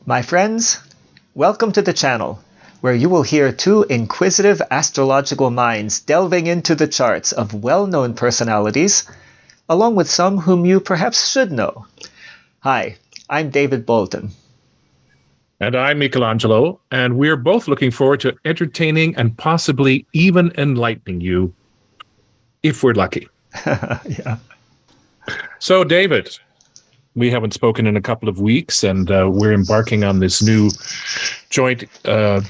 My friends, welcome to the channel, where you will hear two inquisitive astrological minds delving into the charts of well-known personalities, along with some whom you perhaps should know. Hi, I'm David Bolton. And I'm Michelangelo, and we're both looking forward to entertaining and possibly even enlightening you, if we're lucky. Yeah. So, David, we haven't spoken in a couple of weeks, and we're embarking on this new joint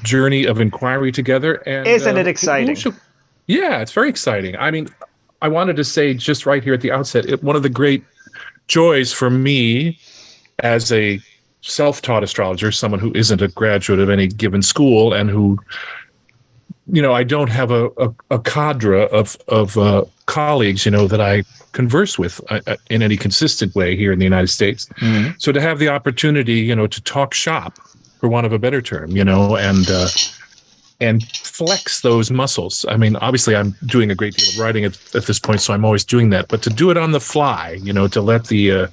journey of inquiry together. And Isn't it exciting? Yeah, it's very exciting. I mean, I wanted to say just right here at the outset, one of the great joys for me as a self-taught astrologer, someone who isn't a graduate of any given school and who, I don't have a cadre of colleagues, that I converse with in any consistent way here in the United States. Mm-hmm. So to have the opportunity, to talk shop, for want of a better term, and flex those muscles. I mean, obviously I'm doing a great deal of writing at this point, so I'm always doing that, but to do it on the fly, to let the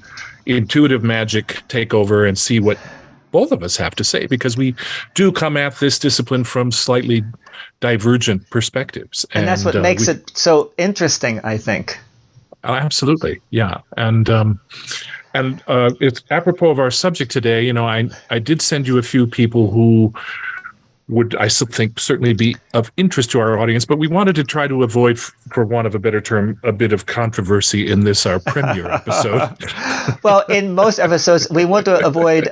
intuitive magic take over and see what both of us have to say, because we do come at this discipline from slightly divergent perspectives. And that's what makes it so interesting, I think. Absolutely. Yeah. And it's apropos of our subject today, I did send you a few people who would, I think, certainly be of interest to our audience, but we wanted to try to avoid, for want of a better term, a bit of controversy in this, our premiere episode. Well, in most episodes, we want to avoid,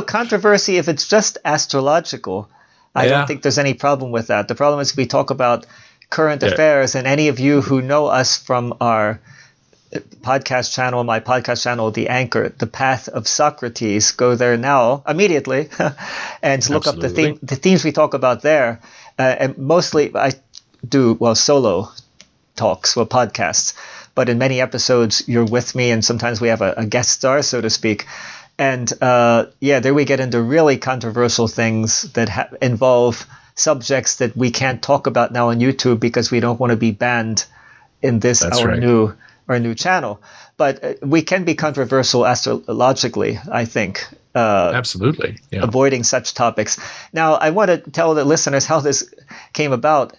controversy if it's just astrological. I don't think there's any problem with that. The problem is we talk about current affairs, and any of you who know us from our podcast channel, my podcast channel, The Anchor, The Path of Socrates, go there now, immediately, and look up the themes we talk about there. And mostly I do, solo talks, podcasts, but in many episodes you're with me, and sometimes we have a guest star, so to speak. And there we get into really controversial things that involve subjects that we can't talk about now on YouTube because we don't want to be banned in this our new channel. But we can be controversial astrologically, I think. Absolutely. Yeah. Avoiding such topics. Now, I want to tell the listeners how this came about.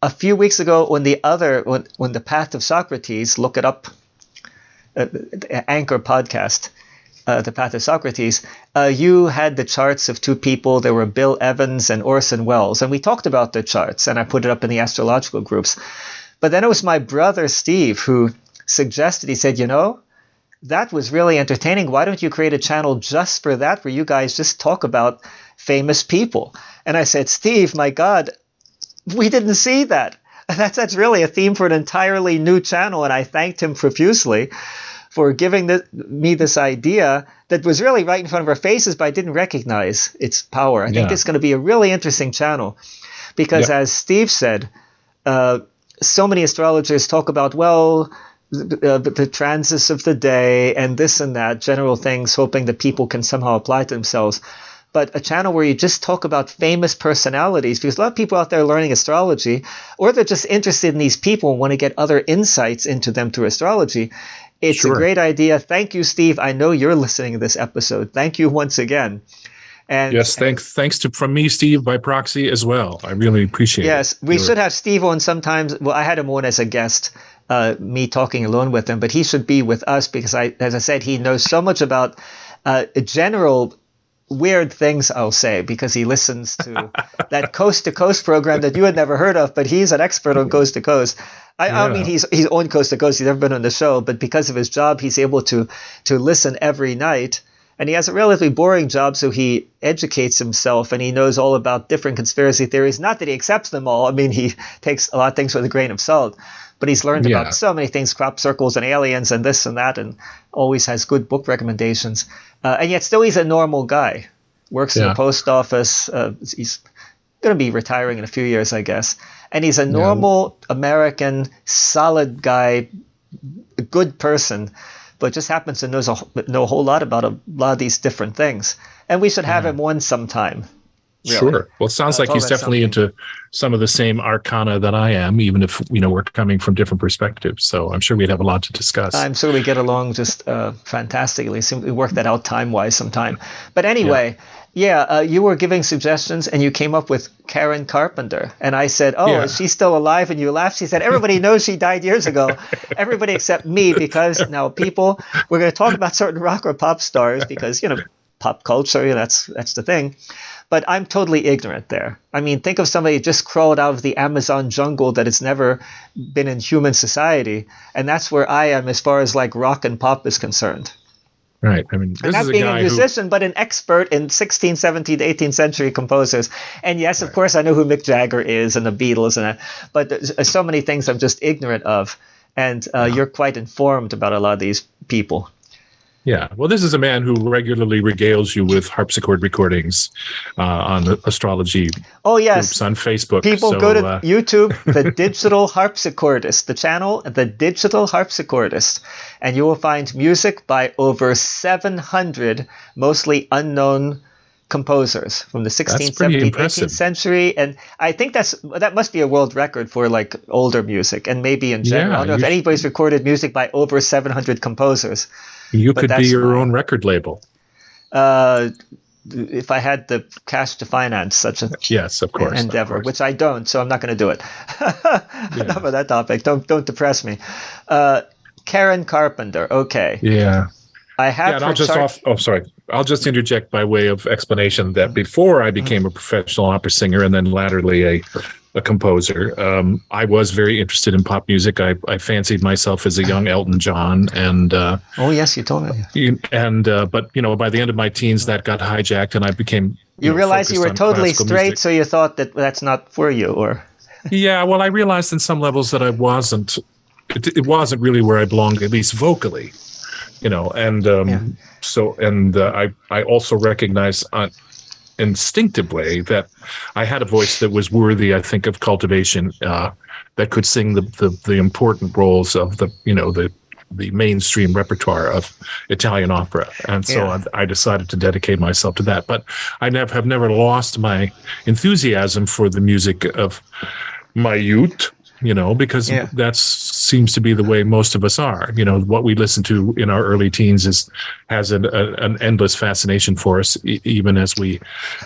A few weeks ago, when the Path of Socrates, look it up, the Anchor podcast, The Path of Socrates, you had the charts of two people. There were Bill Evans and Orson Welles, and we talked about their charts, and I put it up in the astrological groups. But then it was my brother Steve who suggested, he said, that was really entertaining. Why don't you create a channel just for that, where you guys just talk about famous people? And I said, Steve, my God, we didn't see that. That's really a theme for an entirely new channel. And I thanked him profusely for giving me this idea that was really right in front of our faces, but I didn't recognize its power. I think it's going to be a really interesting channel because, as Steve said, so many astrologers talk about, the transits of the day and this and that, general things, hoping that people can somehow apply to themselves. But a channel where you just talk about famous personalities, because a lot of people out there learning astrology, or they're just interested in these people and want to get other insights into them through astrology. It's a great idea. Thank you, Steve. I know you're listening to this episode. Thank you once again. And yes, thanks from me, Steve, by proxy as well. I really appreciate it. Yes, we should have Steve on sometimes. Well, I had him on as a guest, me talking alone with him, but he should be with us because, as I said, he knows so much about general weird things, I'll say, because he listens to that Coast to Coast program that you had never heard of, but he's an expert on Coast to Coast. I mean, he's on Coast to Coast. He's never been on the show, but because of his job, he's able to listen every night. And he has a relatively boring job, so he educates himself, and he knows all about different conspiracy theories. Not that he accepts them all. I mean, he takes a lot of things with a grain of salt. But he's learned about so many things, crop circles and aliens and this and that, and always has good book recommendations. And yet still he's a normal guy. Works in the post office. He's going to be retiring in a few years, I guess. And he's a normal American, solid guy, a good person, but just happens to know a whole lot about a lot of these different things. And we should have him on sometime. really. Sure. Well, it sounds like Talk he's about definitely something. into some of the same arcana that I am, even if, we're coming from different perspectives. So I'm sure we'd have a lot to discuss. I'm sure we get along just fantastically. So we work that out time-wise sometime. But Yeah. anyway, yeah, you were giving suggestions and you came up with Karen Carpenter. And I said, oh, is Yeah. she still alive? And you laughed. She said, everybody knows she died years ago. Everybody except me, because now people, we're going to talk about certain rock or pop stars because, pop culture, that's the thing. But I'm totally ignorant there. I mean, think of somebody just crawled out of the Amazon jungle that has never been in human society, and that's where I am as far as like rock and pop is concerned. Right. I mean, And this is not a being a guy who, musician, but an expert in 16th, 17th, 18th century composers. And yes, of right. course, I know who Mick Jagger is and the Beatles, and that, but there's so many things I'm just ignorant of. And Yeah. you're quite informed about a lot of these people. Yeah. Well, this is a man who regularly regales you with harpsichord recordings on the astrology Oh, groups yes. on Facebook. People go So, to YouTube, the Digital Harpsichordist, the channel, the Digital Harpsichordist, and you will find music by over 700 mostly unknown composers from the that's 16th, pretty 17th, 18th impressive. century. And I think that must be a world record for like older music and maybe in general. I Yeah. don't know if anybody's recorded music by over 700 composers, You but could be that's your my, own record label. uh, if I had the cash to finance such an Yes, of course. Of endeavor, course. which I don't, so I'm not going to do it. Enough Yeah. of that topic. Don't depress me. Uh, Karen Carpenter. Okay, Yeah. I Yeah, have and her I'll just chart. off. Oh, sorry. I'll just interject by way of explanation that before I Mhm. became a professional opera singer and then latterly a composer, I was very interested in pop music. I fancied myself as a young Elton John, and Oh yes, you told me. but by the end of my teens, that got hijacked, and I became You realized you focused were on totally classical straight, music. so you thought that that's not for you, or Yeah, well, I realized in some levels that I wasn't. It wasn't really where I belonged, at least vocally. And yeah, I also recognize instinctively that I had a voice that was worthy, I think, of cultivation, that could sing the important roles of the mainstream repertoire of Italian opera, and so yeah, I decided to dedicate myself to that. But I have never lost my enthusiasm for the music of my youth, because yeah. that seems to be the way most of us are. What we listen to in our early teens has an endless fascination for us, even as we,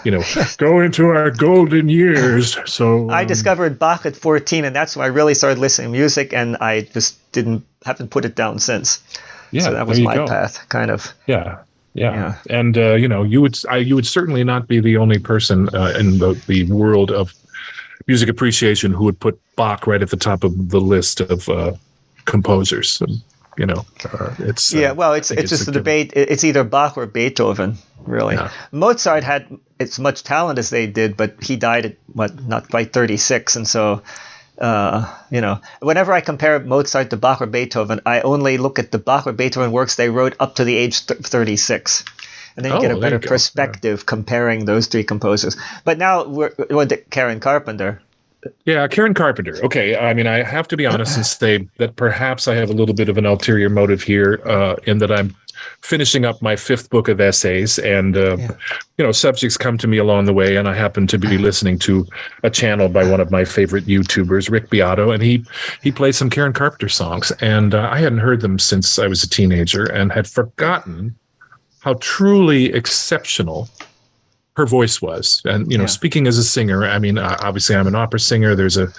Yes. go into our golden years. So, I discovered Bach at 14, and that's when I really started listening to music, and I just haven't put it down since. So yeah, that there was you my go. path, kind of. Yeah. Yeah, Yeah. and you would certainly not be the only person in the world of music appreciation who would put Bach right at the top of the list of composers. It's Yeah, well, I it's think it's it's just a a given. debate. It's either Bach or Beethoven, really. Yeah, Mozart had as much talent as they did, but he died at not quite 36, and so whenever I compare Mozart to Bach or Beethoven, I only look at the Bach or Beethoven works they wrote up to the age 36. And then you get a oh, there better you go. Yeah. perspective comparing those three composers. But now we're going to Karen Carpenter. Yeah, Karen Carpenter. Okay, I mean, I have to be honest and say that perhaps I have a little bit of an ulterior motive here, in that I'm finishing up my fifth book of essays, and Yeah. subjects come to me along the way, and I happen to be listening to a channel by one of my favorite YouTubers, Rick Beato, and he plays some Karen Carpenter songs, and I hadn't heard them since I was a teenager, and had forgotten how truly exceptional her voice was. And Yeah. speaking as a singer, I mean, obviously I'm an opera singer. There's an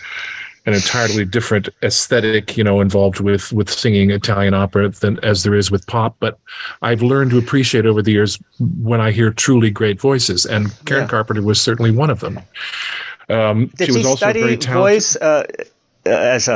entirely different aesthetic, involved with singing Italian opera than as there is with pop. But I've learned to appreciate over the years when I hear truly great voices, and Karen Yeah. Carpenter was certainly one of them. Did She she was also a study very talented. voice as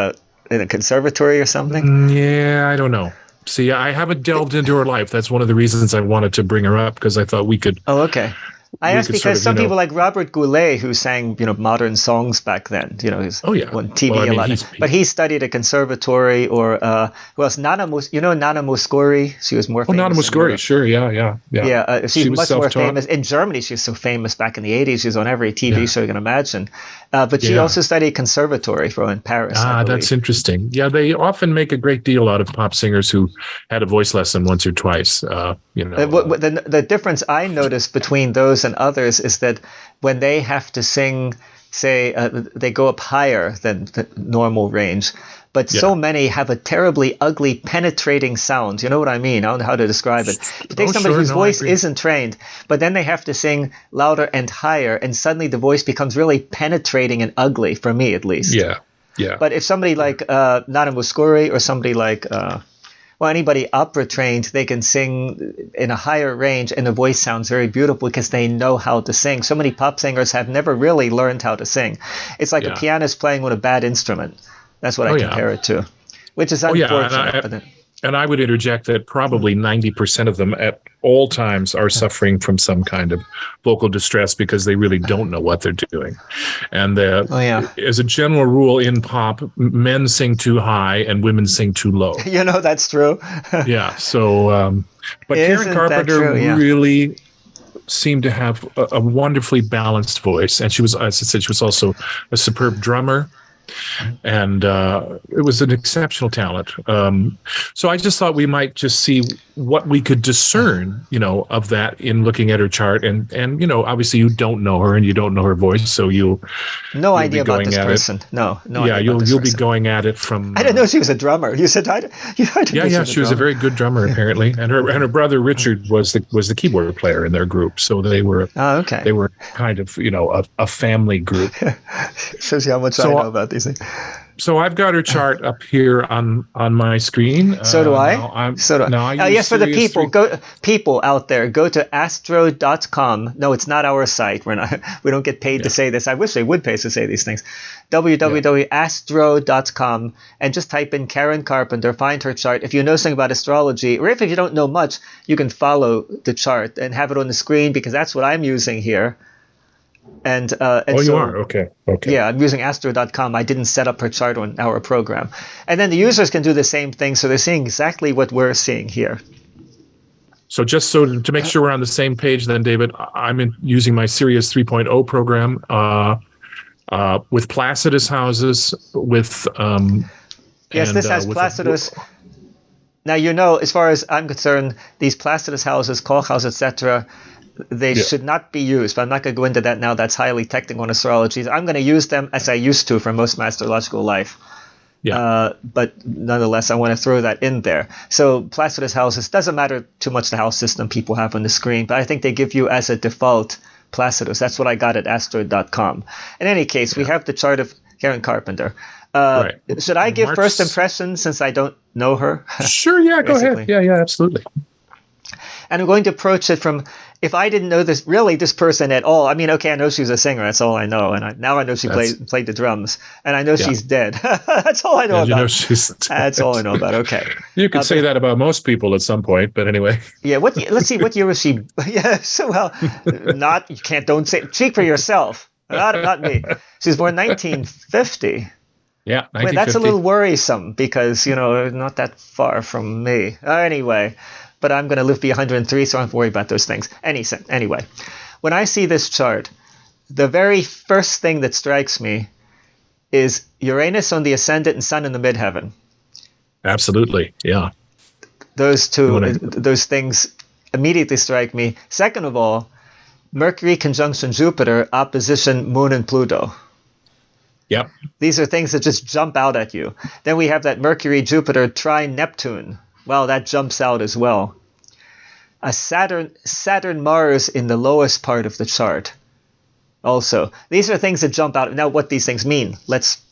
in a conservatory or something? Yeah, I don't know. See, I haven't delved into her life. That's one of the reasons I wanted to bring her up, because I thought Oh, okay. I we asked could sort because of, some people like Robert Goulet, who sang, modern songs back then, he's oh yeah. on Well, I TV a mean, lot. But he studied a conservatory, or who else? Nana Mouskouri. She was more Nana famous in Mouskouri, Europe. sure, yeah. Yeah, she's She was much more self-taught. famous in Germany. She's so famous back in the 80s. She was on every TV Yeah. show you can imagine. But she Yeah. also studied conservatory in Paris, I believe. That's interesting. Yeah, they often make a great deal out of pop singers who had a voice lesson once or twice. The difference I notice between those and others is that when they have to sing, say, they go up higher than the normal range, but so many have a terribly ugly, penetrating sound. You know what I mean? I don't know how to describe it. If you take somebody whose voice isn't trained, but then they have to sing louder and higher, and suddenly the voice becomes really penetrating and ugly, for me at least. Yeah, yeah. But if somebody like Nana Mouskouri or somebody like... anybody opera trained, they can sing in a higher range and the voice sounds very beautiful because they know how to sing. So many pop singers have never really learned how to sing. It's like a pianist playing with a bad instrument. That's what I compare it to, which is unfortunate. And I would interject that probably 90% of them at all times are suffering from some kind of vocal distress because they really don't know what they're doing. And as a general rule in pop, men sing too high and women sing too low. That's true. Yeah. So, but Karen Carpenter really seemed to have a wonderfully balanced voice. And she was, as I said, she was also a superb drummer. And it was an exceptional talent. So I just thought we might just see what we could discern, of that in looking at her chart. And obviously you don't know her and you don't know her voice, so you'll idea about this person. No. Yeah, you'll be going at it from. I didn't know she was a drummer. You said she was a very good drummer apparently, and her brother Richard was the keyboard player in their group. So they were. Oh, okay. They were kind of a family group. Shows you how much I know about these things. So I've got her chart up here on my screen. So do I. So do I. Yes, for the people out there, go to astro.com. No, it's not our site. We don't get paid to say this. I wish they would pay us to say these things. www.astro.com and just type in Karen Carpenter, find her chart. If you know something about astrology, or if you don't know much, you can follow the chart and have it on the screen because that's what I'm using here. And you are? Okay. Yeah, I'm using astro.com. I didn't set up her chart on our program. And then the users can do the same thing, so they're seeing exactly what we're seeing here. So just to make sure we're on the same page then, David, I'm using my Sirius 3.0 program with Placidus houses, with... yes, this has Placidus. Now, as far as I'm concerned, these Placidus houses, Kochhaus, etc., they should not be used, but I'm not going to go into that now. That's highly technical in astrology. I'm going to use them as I used to for most of my astrological life. Yeah. But nonetheless, I want to throw that in there. So Placidus houses, doesn't matter too much the house system people have on the screen, but I think they give you as a default Placidus. That's what I got at astro.com. In any case, we have the chart of Karen Carpenter. Should I give first impressions since I don't know her? Sure, yeah, go ahead. Yeah, absolutely. And I'm going to approach it from, if I didn't know this person at all, I mean, okay, I know she's a singer. That's all I know. And now I know she played the drums. And I know she's dead. That's all I know about. That's all I know about. Okay. You could say that about most people at some point, but anyway. Yeah. Let's see. What year was she? Yeah. So, don't say, speak for yourself. Not me. She was born 1950. Yeah. 1950. Wait, that's a little worrisome because, not that far from me. Anyway. But I'm going to live to be 103, so I don't have to worry about those things. Anyway, when I see this chart, the very first thing that strikes me is Uranus on the ascendant and Sun in the midheaven. Absolutely, yeah. Those things immediately strike me. Second of all, Mercury conjunction Jupiter, opposition Moon and Pluto. Yep. These are things that just jump out at you. Then we have that Mercury-Jupiter trine Neptune. Well, that jumps out as well. A Saturn-Mars in the lowest part of the chart. Also, these are things that jump out. Now, what these things mean, let's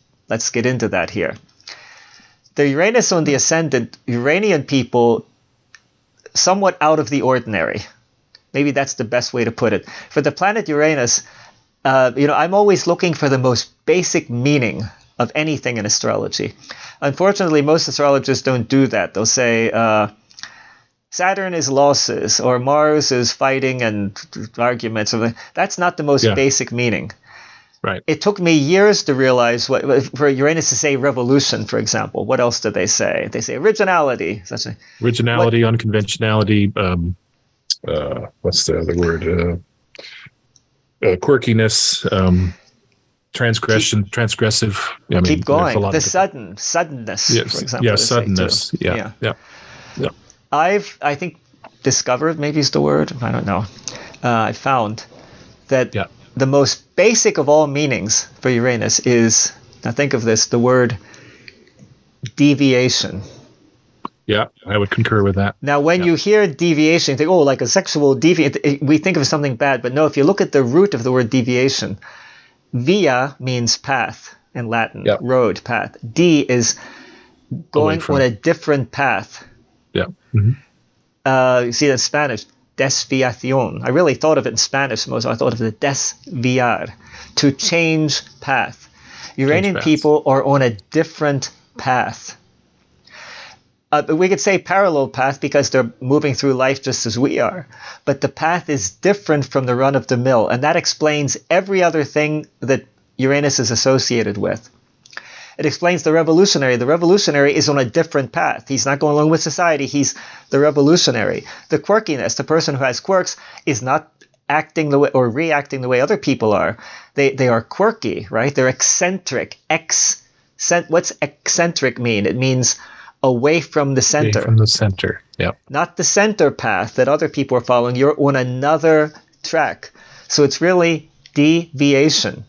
get into that here. The Uranus on the ascendant, Uranian people, somewhat out of the ordinary. Maybe that's the best way to put it. For the planet Uranus, I'm always looking for the most basic meaning of anything in astrology. Unfortunately, most astrologers don't do that. They'll say Saturn is losses or Mars is fighting and arguments. That's not the most basic meaning. Right. It took me years to realize for Uranus to say revolution, for example. What else do they say? They say originality. Originality, unconventionality. What's the other word? Quirkiness. transgressive. I mean, Keep there's a going. lot The of suddenness, yes, for example. yeah, they say too. suddenness. Yeah, yeah, yeah. I think discovered, maybe is the word. I don't know. I found that Yeah. the most basic of all meanings for Uranus is, now think of this, the word deviation. Yeah, I would concur with that. Now, when you hear deviation, you think, oh, like a sexual deviant, we think of something bad. But no, if you look at the root of the word deviation, via means path in Latin, road, path. D is going on a different path. Yeah. Mm-hmm. You see that in Spanish, desviación. I really thought of it in Spanish most. I thought of it desviar, to change path. Uranian people are on a different path. We could say parallel path because they're moving through life just as we are. But the path is different from the run of the mill. And that explains every other thing that Uranus is associated with. It explains the revolutionary. The revolutionary is on a different path. He's not going along with society. He's the revolutionary. The quirkiness, the person who has quirks, is not acting the way or reacting the way other people are. They are quirky, right? They're eccentric. What's eccentric mean? It means away from the center. Away from the center, yeah. Not the center path that other people are following. You're on another track. So it's really deviation.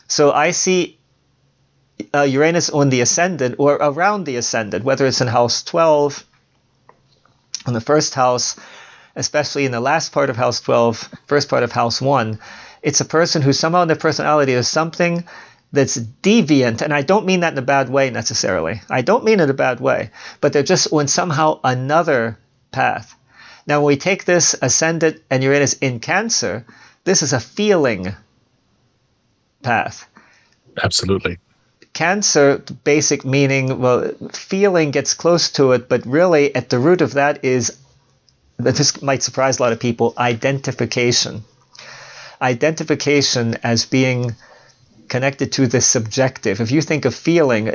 So I see Uranus on the ascendant or around the ascendant, whether it's in house 12, in the first house, especially in the last part of house 12, first part of house 1. It's a person who somehow in their personality is something that's deviant, and I don't mean that in a bad way necessarily. I don't mean it in a bad way, but they're just on somehow another path. Now, when we take this ascendant and Uranus in Cancer, this is a feeling path. Absolutely. Cancer, basic meaning, well, feeling gets close to it, but really at the root of that is, this might surprise a lot of people, identification. Identification as being connected to the subjective. If you think of feeling,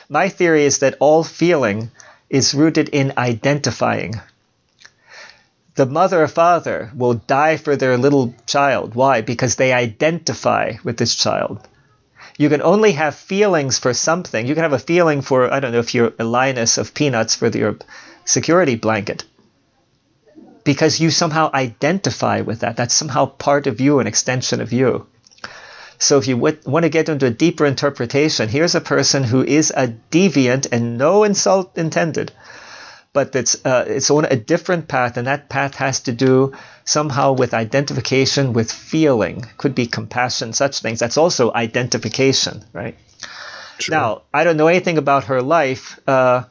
my theory is that all feeling is rooted in identifying. The mother or father will die for their little child. Why? Because they identify with this child. You can only have feelings for something. You can have a feeling for, I don't know, if you're a Linus of peanuts for your security blanket, because you somehow identify with that. That's somehow part of you, an extension of you. So if you want to get into a deeper interpretation, here's a person who is a deviant, and no insult intended, but it's on a different path, and that path has to do somehow with identification, with feeling. Could be compassion, such things. That's also identification, right? Sure. Now, I don't know anything about her life. I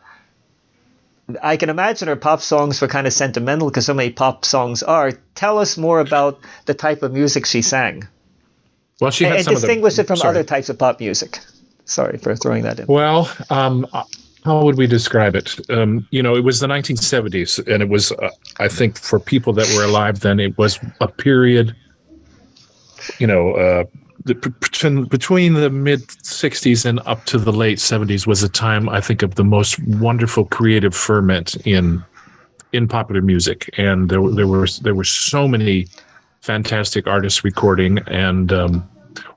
can imagine her pop songs were kind of sentimental, because so many pop songs are. Tell us more about the type of music she sang. Well, she had and some distinguish of it from other types of pop music. Sorry for throwing that in. Well, how would we describe it? It was the 1970s, and it was, I think, for people that were alive then, it was a period, between the mid 60s and up to the late 70s was a time, I think, of the most wonderful creative ferment in popular music, and there were so many fantastic artists recording, and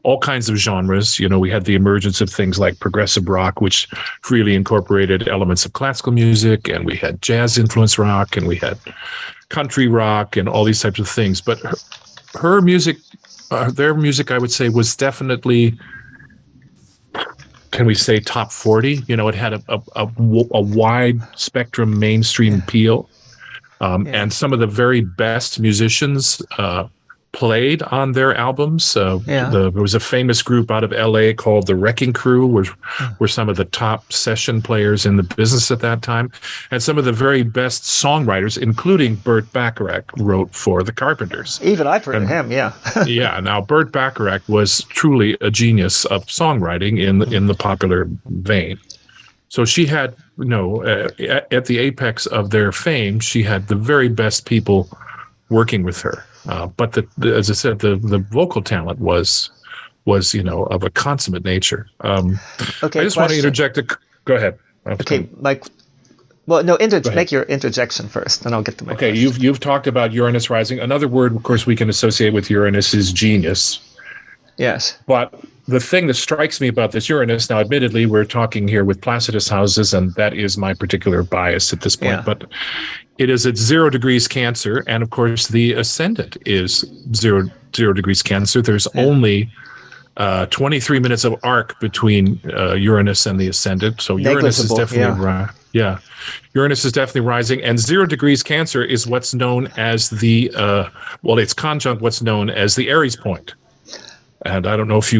all kinds of genres. We had the emergence of things like progressive rock, which freely incorporated elements of classical music, and we had jazz influence rock, and we had country rock, and all these types of things. But her music, their music, I would say, was definitely, can we say, top 40? It had a wide spectrum mainstream appeal. And some of the very best musicians played on their albums. There was a famous group out of LA called the Wrecking Crew, were some of the top session players in the business at that time. And some of the very best songwriters, including Burt Bacharach, wrote for the Carpenters. Even I've heard of him, yeah. Yeah, now Burt Bacharach was truly a genius of songwriting in the popular vein. So she had, at the apex of their fame, she had the very best people working with her. But as I said, the vocal talent was of a consummate nature. Okay, I just want to interject. Go ahead. Okay, Mike. Well, no, make your interjection first, then I'll get to my question. You've talked about Uranus rising. Another word, of course, we can associate with Uranus is genius. Yes. But the thing that strikes me about this Uranus, now, admittedly, we're talking here with Placidus houses, and that is my particular bias at this point, Yeah. but it is at 0 degrees Cancer. And of course, the ascendant is zero degrees Cancer. There's only 23 minutes of arc between Uranus and the ascendant. So Uranus is Negligible. definitely, Uranus is definitely rising. And 0 degrees Cancer is what's known as the, it's conjunct what's known as the Aries point. And I don't know if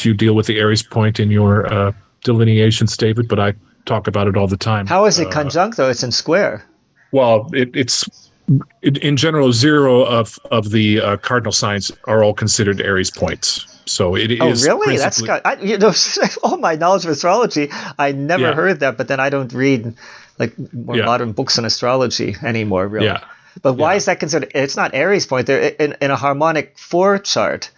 you deal with the Aries point in your delineations, David, but I talk about it all the time. How is it conjunct, though? It's in square. Well, it's in general, 0 of the cardinal signs are all considered Aries points. So it is. Oh, really? That's all my knowledge of astrology. I never heard that, but then I don't read like more modern books on astrology anymore, really. Yeah. But why is that considered? It's not Aries point. They're in a harmonic 4 chart.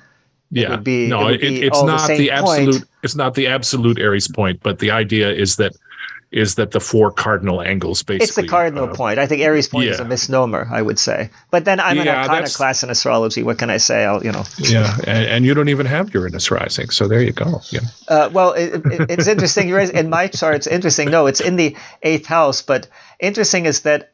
It's not the absolute. Point. It's not the absolute Aries point, but the idea is that the 4 cardinal angles basically. It's the cardinal point. I think Aries point is a misnomer, I would say. But then I'm in a kind of class in astrology. What can I say? Yeah, and you don't even have Uranus rising, so there you go. Yeah. Well, it's interesting. In my chart, it's interesting. No, it's in the 8th house. But interesting is that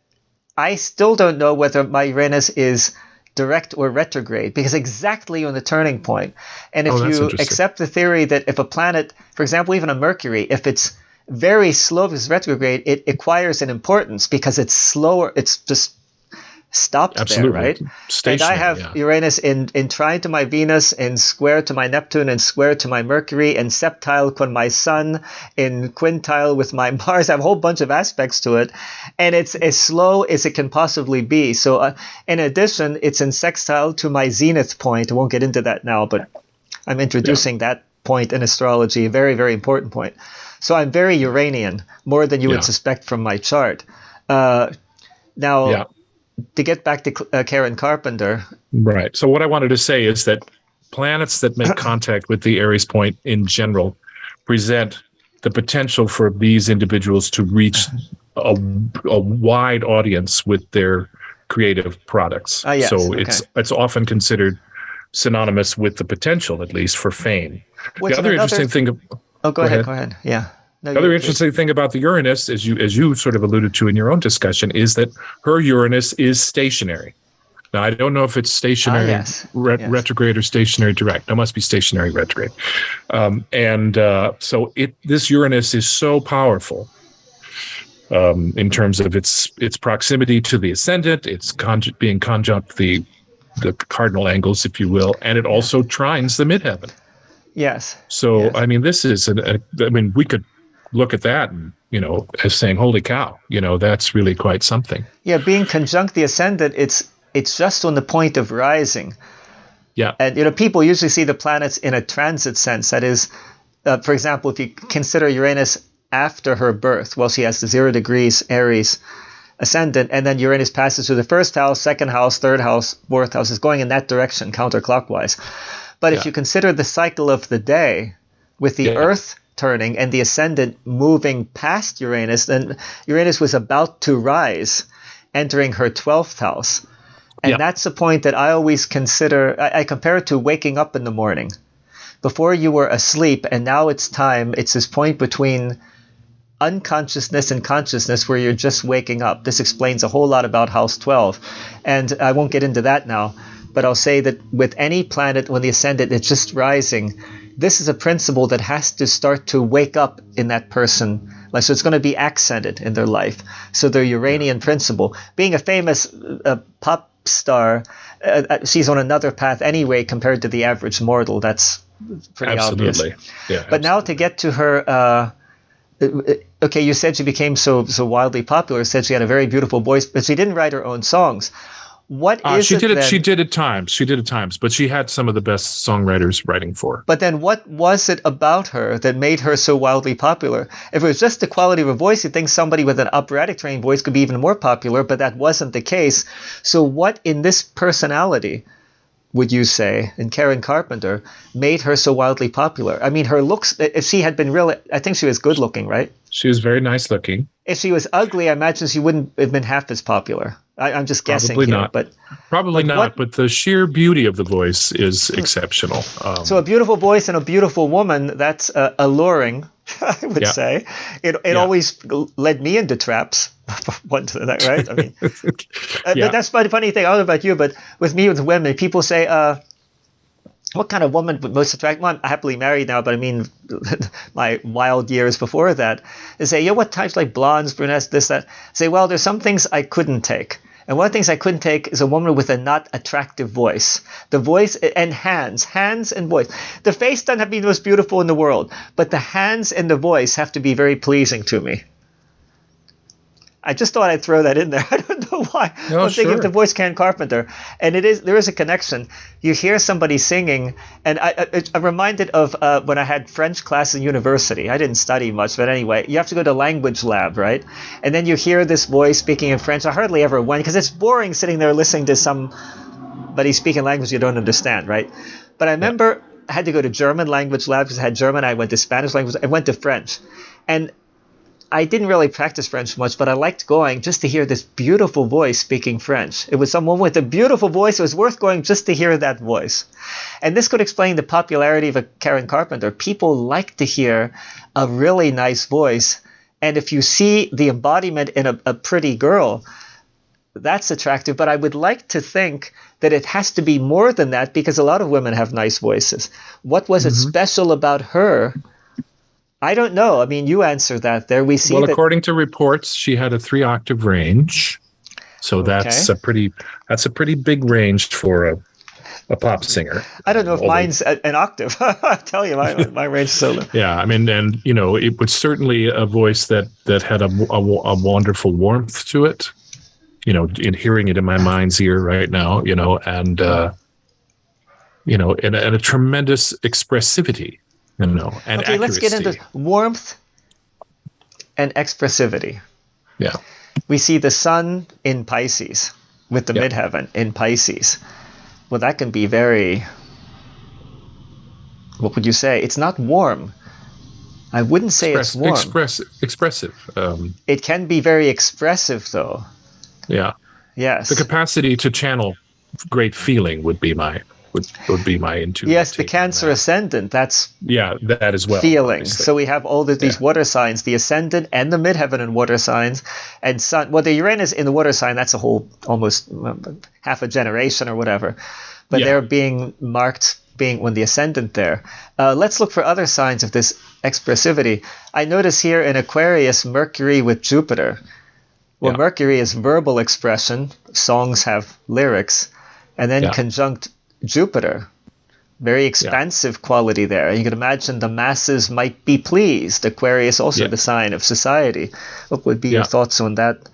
I still don't know whether my Uranus is direct or retrograde, because exactly on the turning point. And if you accept the theory that if a planet, for example, even a Mercury, if it's very slow, if it's retrograde, it acquires an importance because it's slower. It's just stopped there, right? Stationary, and I have Uranus in trine to my Venus, in square to my Neptune, and square to my Mercury, and septile with my Sun, in quintile with my Mars. I have a whole bunch of aspects to it, and it's as slow as it can possibly be. So in addition, it's in sextile to my zenith point. I won't get into that now, but I'm introducing that point in astrology, a very, very important point. So I'm very Uranian, more than you would suspect from my chart. Now, to get back to Karen Carpenter. Right. So what I wanted to say is that planets that make contact with the Aries point in general present the potential for these individuals to reach a wide audience with their creative products. It's often considered synonymous with the potential, at least, for fame. The other interesting thing. Go ahead. Yeah. The other interesting thing about the Uranus, as you sort of alluded to in your own discussion, is that her Uranus is stationary. Now, I don't know if it's stationary retrograde or stationary direct. It must be stationary retrograde. So this Uranus is so powerful in terms of its proximity to the ascendant, its being conjunct the cardinal angles, if you will, and it also trines the midheaven. Yes. So, I mean, this is we could look at that and, as saying, holy cow, that's really quite something. Yeah, being conjunct the ascendant, it's just on the point of rising. Yeah. And, people usually see the planets in a transit sense. That is, for example, if you consider Uranus after her birth, well, she has the 0 degrees Aries ascendant, and then Uranus passes through the 1st house, 2nd house, 3rd house, 4th house. It's going in that direction, counterclockwise. But if you consider the cycle of the day with the Earth turning and the ascendant moving past Uranus, then Uranus was about to rise, entering her 12th house. And that's the point that I always consider. I compare it to waking up in the morning. Before you were asleep, and now it's time. It's this point between unconsciousness and consciousness where you're just waking up. This explains a whole lot about House 12. And I won't get into that now, but I'll say that with any planet, when the ascendant is just rising, this is a principle that has to start to wake up in that person. So it's going to be accented in their life. So the Uranian principle, being a famous pop star, she's on another path anyway compared to the average mortal. That's pretty obvious. Yeah, but now to get to her, you said she became so wildly popular. Said she had a very beautiful voice, but she didn't write her own songs. She did at times, but she had some of the best songwriters writing for her. But then what was it about her that made her so wildly popular? If it was just the quality of her voice, you'd think somebody with an operatic trained voice could be even more popular, but that wasn't the case. So what in this personality, would you say, in Karen Carpenter, made her so wildly popular? I mean, her looks, if she had been really, I think she was good looking, right? She was very nice looking. If she was ugly, I imagine she wouldn't have been half as popular. I'm just guessing Probably here, not. Probably but not. what? But the sheer beauty of the voice is exceptional. So a beautiful voice and a beautiful woman, that's alluring, I would Yeah. say. It Yeah. always led me into traps. Right? I mean, but Yeah. that's the funny thing. I don't know about you, but with me with women, people say, what kind of woman would most attract? Well, I'm happily married now, but I mean, my wild years before that. They say, yeah, what types, like blondes, brunettes, this, that. I say, well, there's some things I couldn't take. And one of the things I couldn't take is a woman with a not attractive voice. The voice and hands and voice. The face doesn't have to be the most beautiful in the world, but the hands and the voice have to be very pleasing to me. I just thought I'd throw that in there. I don't know why. No, I'm thinking of the sure. voice Carpenter, and there is a connection. You hear somebody singing, and I'm reminded of when I had French class in university. I didn't study much, but anyway, you have to go to language lab, right? And then you hear this voice speaking in French. I hardly ever went because it's boring sitting there listening to somebody speaking language you don't understand, right? But I Yeah. remember I had to go to German language lab because I had German. I went to Spanish language. I went to French, and I didn't really practice French much, but I liked going just to hear this beautiful voice speaking French. It was someone with a beautiful voice. It was worth going just to hear that voice. And this could explain the popularity of a Karen Carpenter. People like to hear a really nice voice. And if you see the embodiment in a pretty girl, that's attractive. But I would like to think that it has to be more than that because a lot of women have nice voices. What was it Hmm. special about her? I don't know. I mean, you answer that there. We see Well, that. according to reports, she had a 3-octave range. So Okay. that's a pretty big range for a pop singer. I don't know if Although, mine's an octave. I tell you, my range is so low. yeah, I mean, and it was certainly a voice that had a wonderful warmth to it. In hearing it in my mind's ear right now, and and a tremendous expressivity, and Okay, let's get into accuracy. warmth and expressivity. Yeah, We see the sun in Pisces with the yeah. midheaven in Pisces. Well, that can be very, what would you say? It's not warm. I wouldn't say it's warm. Expressive. It can be very expressive, though. Yeah, the Yes. capacity to channel great feeling would be my intuitive Yes, the take on Cancer that. ascendant, that's Yeah, that as well, feeling. obviously. So we have all these Yeah, water signs, the ascendant and the midheaven in water signs, and sun. Well, the Uranus in the water sign, that's a whole almost half a generation or whatever. But yeah, they're being marked being when the ascendant there. Let's look for other signs of this expressivity. I notice here in Aquarius, Mercury with Jupiter. Well, yeah, Mercury is verbal expression. Songs have lyrics, and then yeah, conjunct Jupiter, very yeah, expansive quality there. You can imagine the masses might be pleased. Aquarius also yeah, the sign of society. What would be your yeah. thoughts on that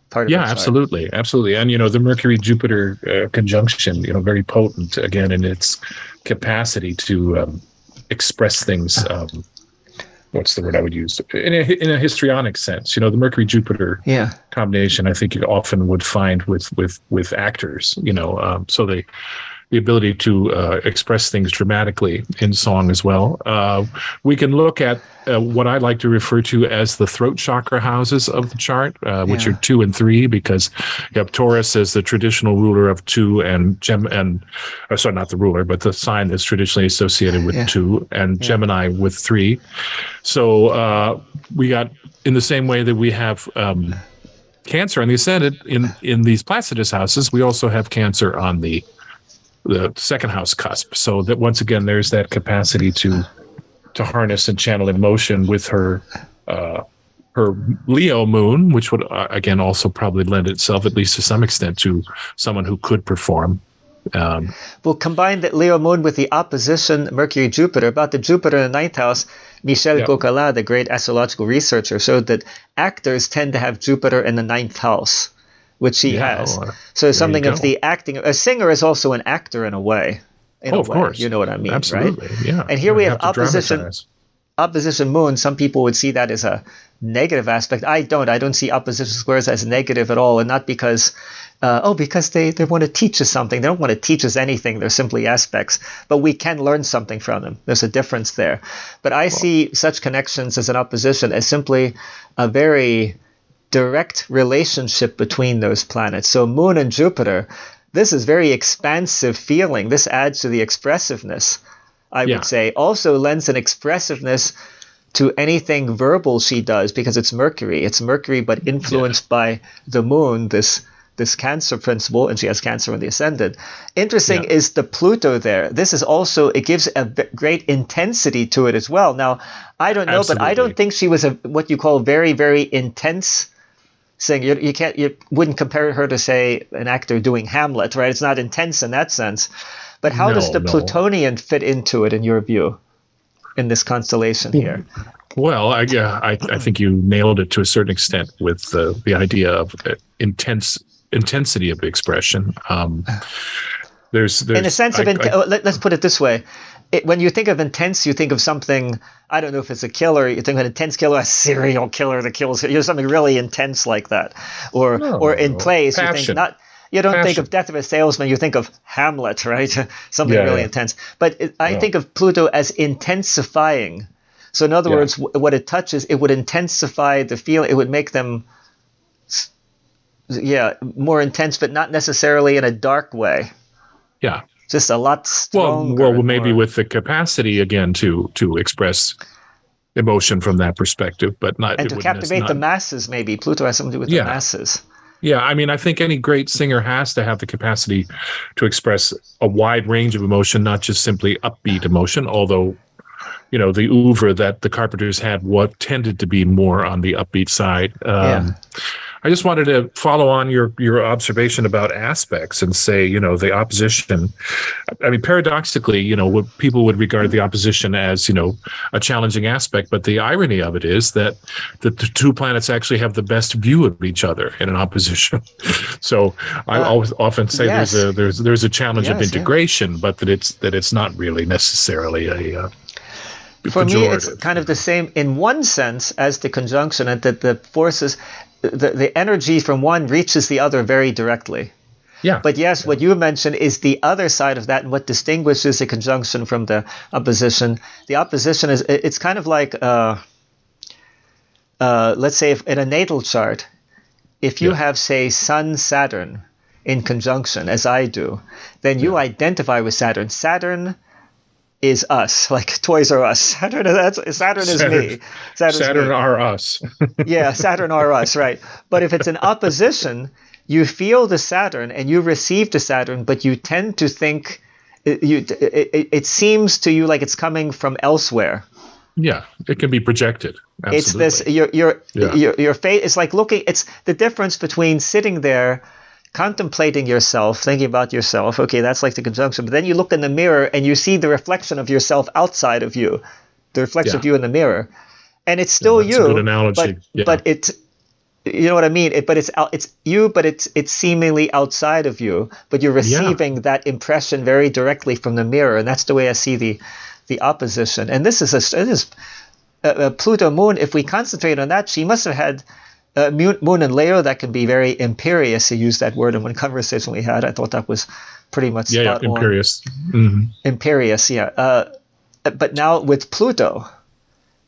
part of the Yeah, chart? absolutely, absolutely. And the Mercury Jupiter conjunction, very potent again in its capacity to express things. What's the word I would use in a histrionic sense? The Mercury Jupiter Yeah. combination. I think you often would find with actors. So the ability to express things dramatically in song as well. We can look at what I like to refer to as the throat chakra houses of the chart, which are Yeah. 2 and 3, because you have Taurus as the traditional ruler of 2, and sorry, not the ruler, but the sign that's traditionally associated with Yeah. 2, and Yeah. Gemini with 3. So we got, in the same way that we have Cancer on the ascendant in these Placidus houses, we also have Cancer on the second house cusp. So that once again, there's that capacity to harness and channel emotion with her Leo moon, which would again also probably lend itself, at least to some extent, to someone who could perform. We'll combine the Leo moon with the opposition Mercury Jupiter. About the Jupiter in the ninth house, Michel Yeah. Coquelin, the great astrological researcher, showed that actors tend to have Jupiter in the ninth house, which he Yeah. has. Well, So there you something of go. the acting. A singer is also an actor in a way. In Oh, a of way, course. you know what I mean, right? Absolutely. Yeah. And here we You have have to dramatize. opposition moon. Some people would see that as a negative aspect. I don't see opposition squares as negative at all, and not because because they want to teach us something. They don't want to teach us anything. They're simply aspects, but we can learn something from them. There's a difference there. But I Well, see such connections as an opposition as simply a very direct relationship between those planets. So Moon and Jupiter, this is very expansive feeling. This adds to the expressiveness, I would say. Also lends an expressiveness to anything verbal she does, because it's Mercury. It's Mercury, but influenced by the Moon, this Cancer principle, and she has Cancer in the ascendant. Interesting is the Pluto there. This is also, it gives a great intensity to it as well. Now, I don't know, but I don't think she was what you call very, very intense singer. You wouldn't compare her to, say, an actor doing Hamlet, right? It's not intense in that sense. But how does the Plutonian fit into it, in your view, in this constellation here? Well, I think you nailed it to a certain extent with the idea of intensity of expression. There's in a sense of let's put it this way. When you think of intense, you think of something, I don't know if it's a killer, you think of an intense killer, a serial killer that kills, something really intense like that. Or in plays, passion. You don't think of Death of a Salesman, you think of Hamlet, right? Something really intense. But I think of Pluto as intensifying. So in other words, what it touches, it would intensify the feeling. It would make them, more intense, but not necessarily in a dark way. Yeah. Just a lot stronger. Well, maybe with the capacity, again, to express emotion from that perspective, but not... And to captivate the masses, maybe. Pluto has something to do with the masses. Yeah, I mean, I think any great singer has to have the capacity to express a wide range of emotion, not just simply upbeat emotion, although, the oeuvre that the Carpenters had tended to be more on the upbeat side. I just wanted to follow on your observation about aspects and say, the opposition. I mean, paradoxically, what people would regard the opposition as, a challenging aspect. But the irony of it is that the two planets actually have the best view of each other in an opposition. So I always often say there's a challenge of integration, but that it's not really necessarily a for me, it's kind of the same in one sense as the conjunction, and that the forces, the energy from one reaches the other very directly. Yeah. But yes, what you mentioned is the other side of that, and what distinguishes the conjunction from the opposition. The opposition it's kind of like, let's say, if in a natal chart, if you have, say, Sun Saturn in conjunction, as I do, then you identify with Saturn. Saturn is us, like Toys R Us. Saturn is me. Saturn are us. Saturn are us, right. But if it's an opposition, you feel the Saturn and you receive the Saturn, but you tend to think, it seems to you like it's coming from elsewhere. Yeah, it can be projected. Absolutely. It's this, your fate is like looking, it's the difference between sitting there contemplating yourself, thinking about yourself. Okay, that's like the conjunction. But then you look in the mirror and you see the reflection of yourself outside of you, the reflection of you in the mirror, and it's still that's you. A good analogy. But it, you know what I mean? But it's you, but it's seemingly outside of you. But you're receiving that impression very directly from the mirror, and that's the way I see the opposition. And this is Pluto Moon. If we concentrate on that, she must have had. Moon and Leo, that can be very imperious. You used that word in one conversation we had. I thought that was pretty much spot on. Imperious. Mm-hmm. Imperious, but now with Pluto,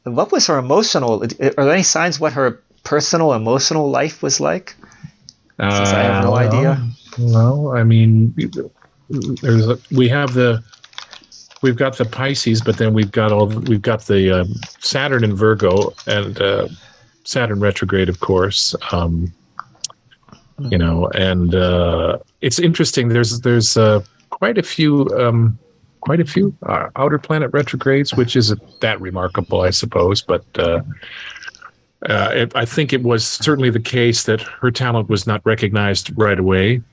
what was her emotional? Are there any signs what her personal emotional life was like? Since I have no idea. Well, I mean, we've got the Pisces, but then we've got the Saturn in Virgo and. Saturn retrograde, of course, and it's interesting. There's quite a few outer planet retrogrades, which isn't that remarkable, I suppose. But I think it was certainly the case that her talent was not recognized right away,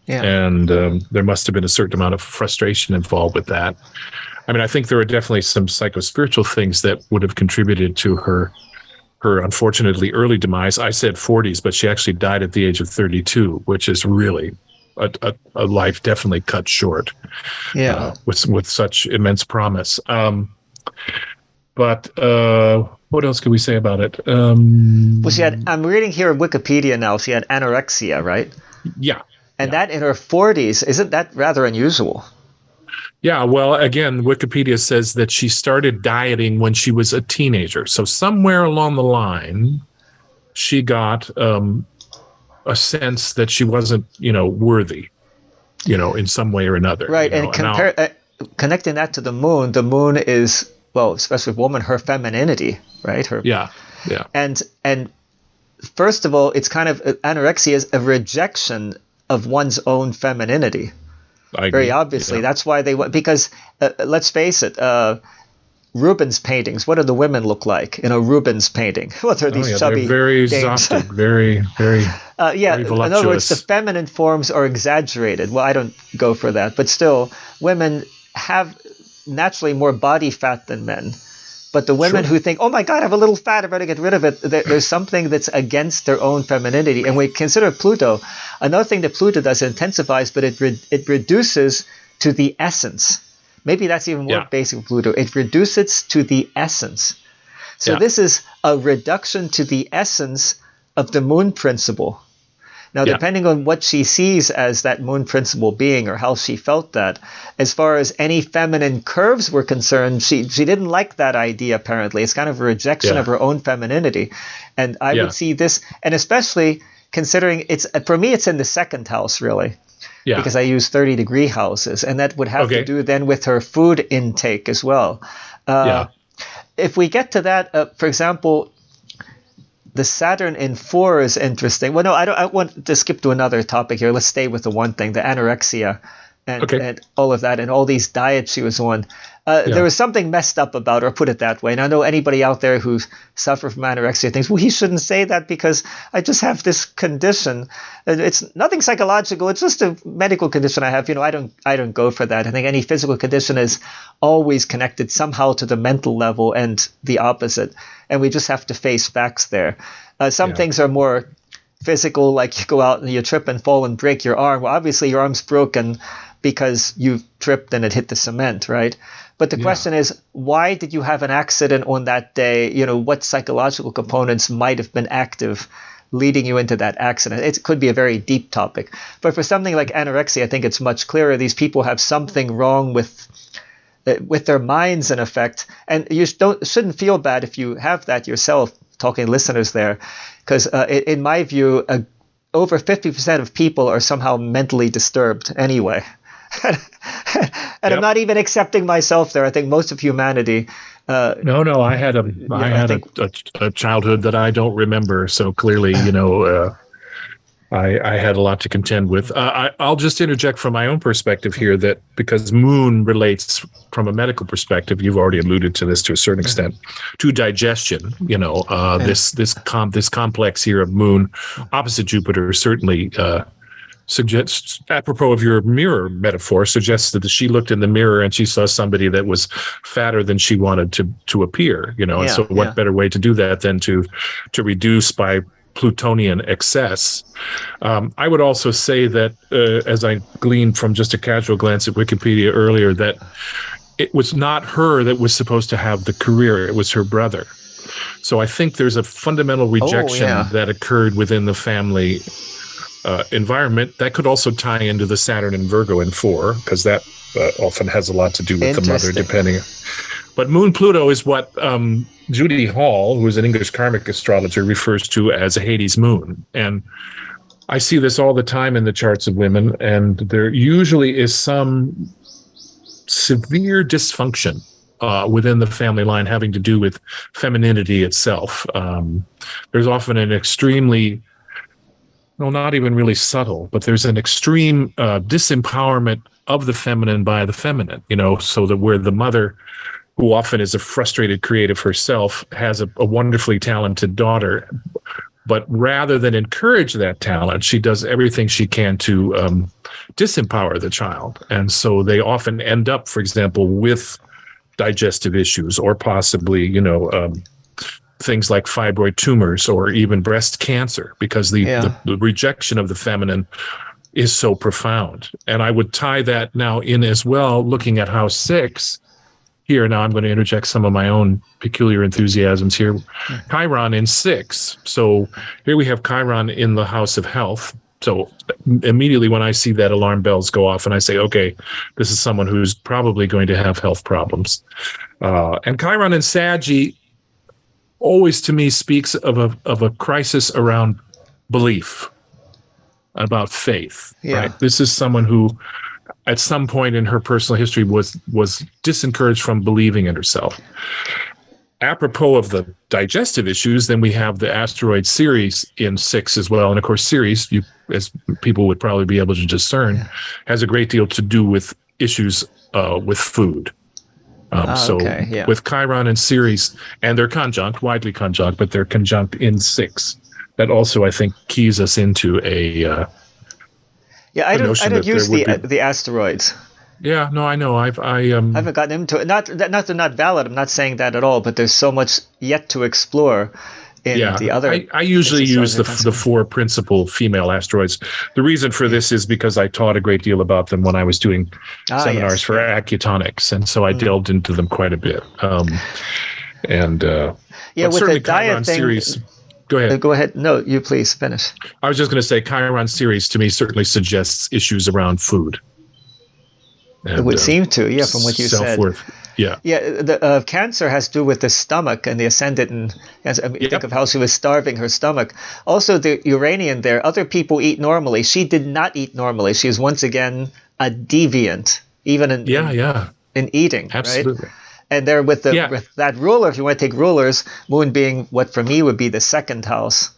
and there must have been a certain amount of frustration involved with that. I mean, I think there are definitely some psychospiritual things that would have contributed to her unfortunately early demise. I said 40s, but she actually died at the age of 32, which is really a life definitely cut short. With such immense promise. But what else can we say about it? Well, she had. I'm reading here in Wikipedia now. She had anorexia, right? Yeah. And that in her 40s, isn't that rather unusual? Yeah, well, again, Wikipedia says that she started dieting when she was a teenager. So somewhere along the line, she got a sense that she wasn't, worthy, in some way or another. Right, and connecting that to the moon is, well, especially with woman, her femininity, right? Yeah. And first of all, it's kind of anorexia is a rejection of one's own femininity. I agree. Very obviously, Yeah. that's why because let's face it, Rubens paintings. What do the women look like in a Rubens painting? What are these chubby? They're very dames? exhausted, very, very, very voluptuous. In other words, the feminine forms are exaggerated. Well, I don't go for that, but still, women have naturally more body fat than men. But the women who think, oh my God, I have a little fat, I better get rid of it, there's something that's against their own femininity. And we consider Pluto. Another thing that Pluto does, it intensifies, but it reduces to the essence. Maybe that's even more basic with Pluto. It reduces to the essence. So this is a reduction to the essence of the moon principle. Now, depending on what she sees as that moon principle being or how she felt that, as far as any feminine curves were concerned, she didn't like that idea, apparently. It's kind of a rejection of her own femininity. And I would see this, and especially considering for me, it's in the second house, really. Yeah. Because I use 30-degree houses, and that would have to do then with her food intake as well. If we get to that, for example, the Saturn in 4 is interesting. Well, no, I want to skip to another topic here. Let's stay with the one thing, the anorexia and all of that and all these diets she was on. There was something messed up about her, put it that way. And I know anybody out there who suffers from anorexia thinks, well, he shouldn't say that because I just have this condition. It's nothing psychological. It's just a medical condition I have. I don't go for that. I think any physical condition is always connected somehow to the mental level and the opposite. And we just have to face facts there. Some things are more physical, like you go out and you trip and fall and break your arm. Well, obviously your arm's broken because you tripped and it hit the cement, right? But the question is, why did you have an accident on that day? What psychological components might have been active leading you into that accident? It could be a very deep topic. But for something like anorexia, I think it's much clearer. These people have something wrong with their minds, in effect. And you shouldn't feel bad if you have that yourself, talking to listeners there. Because in my view, over 50% of people are somehow mentally disturbed anyway. And I'm not even accepting myself there. I think most of humanity. No. I had a childhood that I don't remember. So clearly, I had a lot to contend with. I'll just interject from my own perspective here that because moon relates from a medical perspective, you've already alluded to this to a certain extent, to digestion. This complex here of moon opposite Jupiter certainly suggests, apropos of your mirror metaphor, suggests that she looked in the mirror and she saw somebody that was fatter than she wanted to appear. And so what better way to do that than to reduce by Plutonian excess. I would also say that, as I gleaned from just a casual glance at Wikipedia earlier, that it was not her that was supposed to have the career. It was her brother. So I think there's a fundamental rejection that occurred within the family environment. That could also tie into the Saturn and Virgo in 4, because that often has a lot to do with the mother, depending. But Moon Pluto is what Judy Hall, who is an English karmic astrologer, refers to as a Hades moon. And I see this all the time in the charts of women, and there usually is some severe dysfunction within the family line having to do with femininity itself. There's often an extremely, not even really subtle, but there's an extreme disempowerment of the feminine by the feminine, so that where the mother, who often is a frustrated creative herself, has a wonderfully talented daughter. But rather than encourage that talent, she does everything she can to disempower the child. And so they often end up, for example, with digestive issues or possibly, things like fibroid tumors or even breast cancer, because the rejection of the feminine is so profound. And I would tie that now in as well, looking at house 6. Here, now I'm going to interject some of my own peculiar enthusiasms here. Chiron in 6. So here we have Chiron in the house of health. So immediately when I see that, alarm bells go off and I say, okay, this is someone who's probably going to have health problems. And Chiron in Saggy always to me speaks of a crisis around belief, about faith, Yeah. right? This is someone who at some point in her personal history was disencouraged from believing in herself. Apropos of the digestive issues, then we have the asteroid Ceres in 6 as well. And of course, Ceres, you, as people would probably be able to discern, has a great deal to do with issues with food. So Okay. Yeah. with Chiron and Ceres, and they're conjunct, widely conjunct, but they're conjunct in 6. That also, I think, keys us into a Yeah. I notion don't that there use would be. the asteroids. Yeah, no, I know. I haven't gotten into it. Not that they're not valid. I'm not saying that at all. But there's so much yet to explore in the Yeah, other. I usually use the considered. 4 principal female asteroids. The reason for this is because I taught a great deal about them when I was doing seminars Yes, for acutonics, and so I delved into them quite a bit. Yeah, but with certainly the diet Chiron thing. Series. Go ahead. Go ahead. No, you please finish. I was just going to say Chiron Series to me certainly suggests issues around food. And, It would seem to, yeah, from what you said. Self-worth. Yeah. Yeah, the Cancer has to do with the stomach and the ascendant, and think of how she was starving her stomach. Also, the Uranian there, other people eat normally. She did not eat normally. She is once again a deviant, even in eating. Absolutely. Right? And there with that ruler, if you want to take rulers, Moon being what for me would be the second house.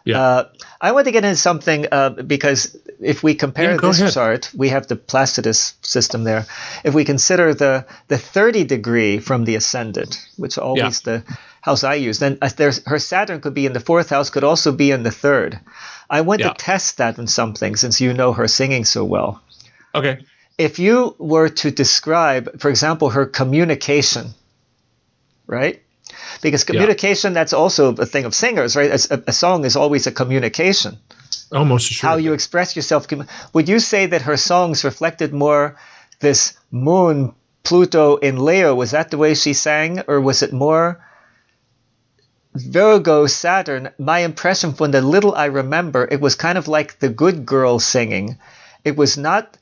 Yeah. I want to get into something because if we compare this chart, we have the Placidus system there. If we consider the 30 degree from the ascendant, which are always the house I use, then her Saturn could be in the 4th house, could also be in the 3rd. I want to test that in something since you know her singing so well. Okay. If you were to describe, for example, her communication, right? Because communication, that's also a thing of singers, right? A song is always a communication. Almost sure. How you express yourself. Would you say that her songs reflected more this Moon, Pluto in Leo? Was that the way she sang? Or was it more Virgo, Saturn? My impression from the little I remember, it was kind of like the good girl singing. It was not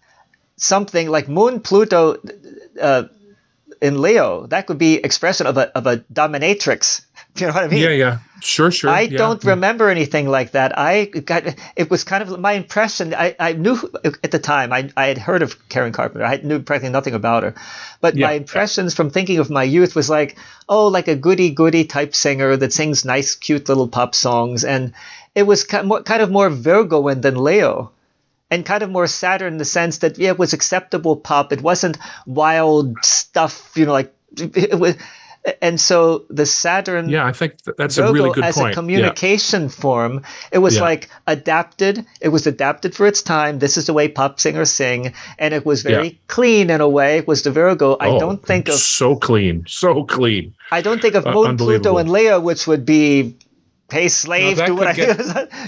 something like Moon, Pluto, in Leo, that could be expression of a dominatrix. Do you know what I mean? Yeah. Sure. I don't remember anything like that. It was kind of my impression. I knew at the time, I had heard of Karen Carpenter. I knew practically nothing about her. But my impressions from thinking of my youth was like a goody-goody type singer that sings nice, cute little pop songs. And it was kind of more Virgoan than Leo. And kind of more Saturn in the sense that, it was acceptable pop. It wasn't wild stuff, like it was. And so the Saturn, I think that's Virgo, a really good as point. A communication form, it was like adapted. It was adapted for its time. This is the way pop singers sing, and it was very clean in a way. It was the Virgo. I don't think of so clean. I don't think of Moon, Pluto, and Leo, which would be pay slave, do what I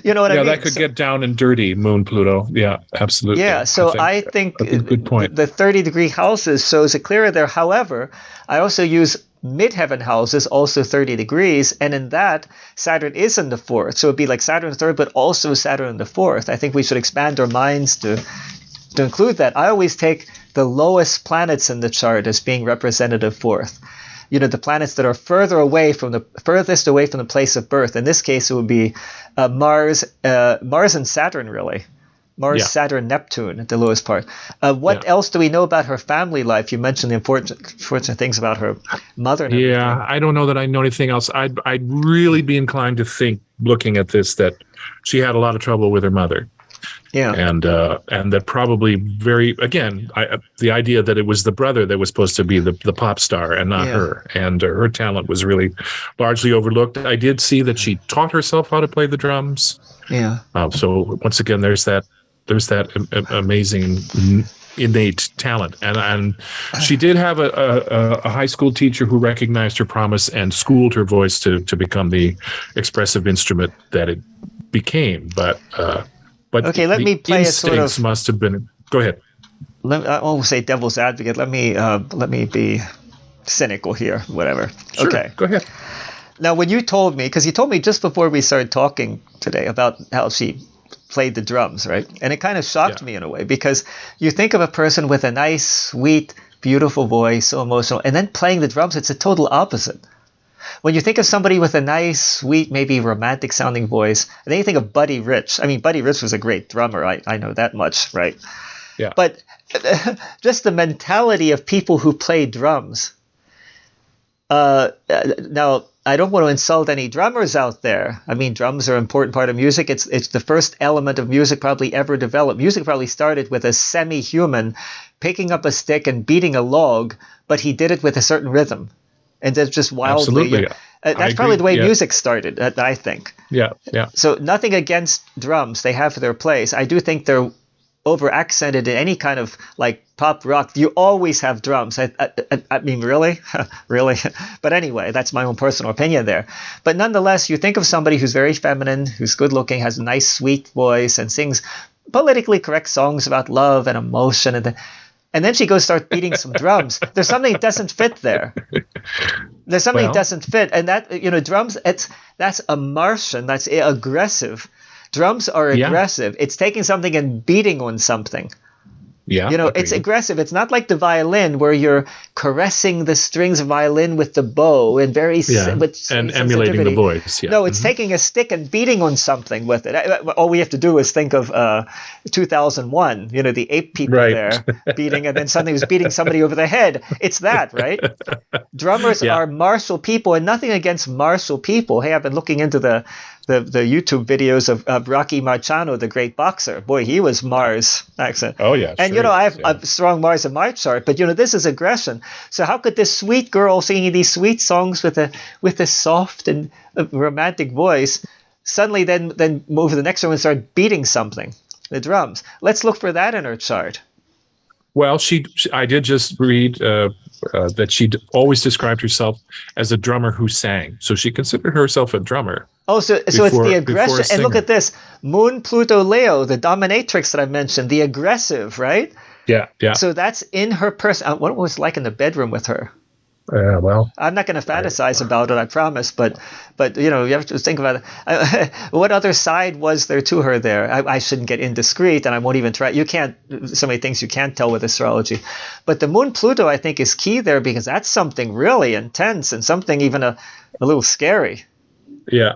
you know what I mean? Yeah, that could get down and dirty, Moon, Pluto. Yeah, absolutely. Yeah, so I think good point. The 30-degree houses shows it clearer there. However, I also use midheaven houses, also 30 degrees, and in that, Saturn is in the 4th. So it'd be like Saturn 3rd, but also Saturn in the 4th. I think we should expand our minds to include that. I always take the lowest planets in the chart as being representative 4th. The planets that are furthest away from the place of birth. In this case, it would be Mars and Saturn, really. Mars, Saturn, Neptune at the lowest part. What else do we know about her family life? You mentioned the important things about her mother. And everything. I don't know that I know anything else. I'd really be inclined to think, looking at this, that she had a lot of trouble with her mother. Yeah, and that probably the idea that it was the brother that was supposed to be the pop star and not her, and her talent was really largely overlooked. I did see that she taught herself how to play the drums. Yeah. So once again, there's that amazing innate talent, and she did have a high school teacher who recognized her promise and schooled her voice to become the expressive instrument that it became, but okay, let me play a sort of. Must have been. Go ahead. I won't say devil's advocate. Let me be cynical here. Whatever. Sure, okay. Go ahead. Now, when you told me, because you told me just before we started talking today about how she played the drums, right? And it kind of shocked me in a way, because you think of a person with a nice, sweet, beautiful voice, so emotional, and then playing the drums, it's a total opposite. When you think of somebody with a nice, sweet, maybe romantic sounding voice, and then you think of Buddy Rich. I mean, Buddy Rich was a great drummer. I know that much, right? Yeah. But just the mentality of people who play drums. Now, I don't want to insult any drummers out there. I mean, drums are an important part of music. It's the first element of music probably ever developed. Music probably started with a semi-human picking up a stick and beating a log, but he did it with a certain rhythm. And that's just wildly. Absolutely. That's probably the way music started, I think. Yeah, yeah. So nothing against drums. They have their place. I do think they're over accented in any kind of like pop rock. You always have drums. I mean, really? Really? But anyway, that's my own personal opinion there. But nonetheless, you think of somebody who's very feminine, who's good looking, has a nice, sweet voice, and sings politically correct songs about love and emotion. And then she goes start beating some drums. There's something that doesn't fit there. There's something that doesn't fit. And that, drums, that's a Martian. That's aggressive. Drums are aggressive. It's taking something and beating on something. Yeah, it's aggressive. It's not like the violin where you're caressing the strings of violin with the bow and and emulating the voice. Yeah. No, it's taking a stick and beating on something with it. All we have to do is think of 2001. The ape people there beating, and then something was beating somebody over the head. It's that, right? Drummers are martial people, and nothing against martial people. Hey, I've been looking into the YouTube videos of Rocky Marciano, the great boxer. Boy, he was Mars accent. Oh yeah. And I have a strong Mars in my chart, but this is aggression. So how could this sweet girl singing these sweet songs with a soft and romantic voice suddenly then move to the next one and start beating something, the drums? Let's look for that in her chart. Well, I did just read that she always described herself as a drummer who sang. So she considered herself a drummer. Oh, so it's the aggression. And look at this. Moon, Pluto, Leo, the dominatrix that I mentioned, the aggressive, right? Yeah, yeah. So that's in her person. What was it like in the bedroom with her? Well, I'm not going to fantasize about it, I promise. But you have to think about it. What other side was there to her there? I shouldn't get indiscreet, and I won't even try. You can't. So many things you can't tell with astrology. But the Moon Pluto, I think, is key there because that's something really intense and something even a little scary. Yeah.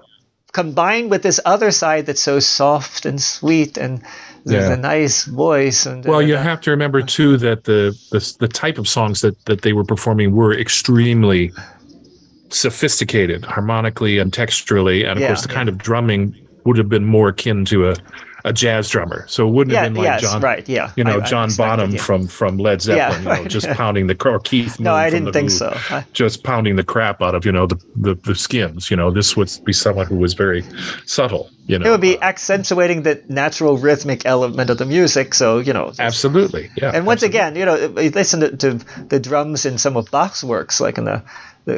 Combined with this other side that's so soft and sweet and the nice voice. And well, you have to remember too that the type of songs that they were performing were extremely sophisticated, harmonically and texturally, and of course the kind of drumming would have been more akin to a jazz drummer. So it wouldn't have been like John, John Bonham from Led Zeppelin, just pounding or Keith Moon. No, I didn't think so. Just pounding the crap out of the skins. This would be someone who was very subtle. It would be accentuating the natural rhythmic element of the music. So absolutely, yeah. And once again, listen to the drums in some of Bach's works, like in the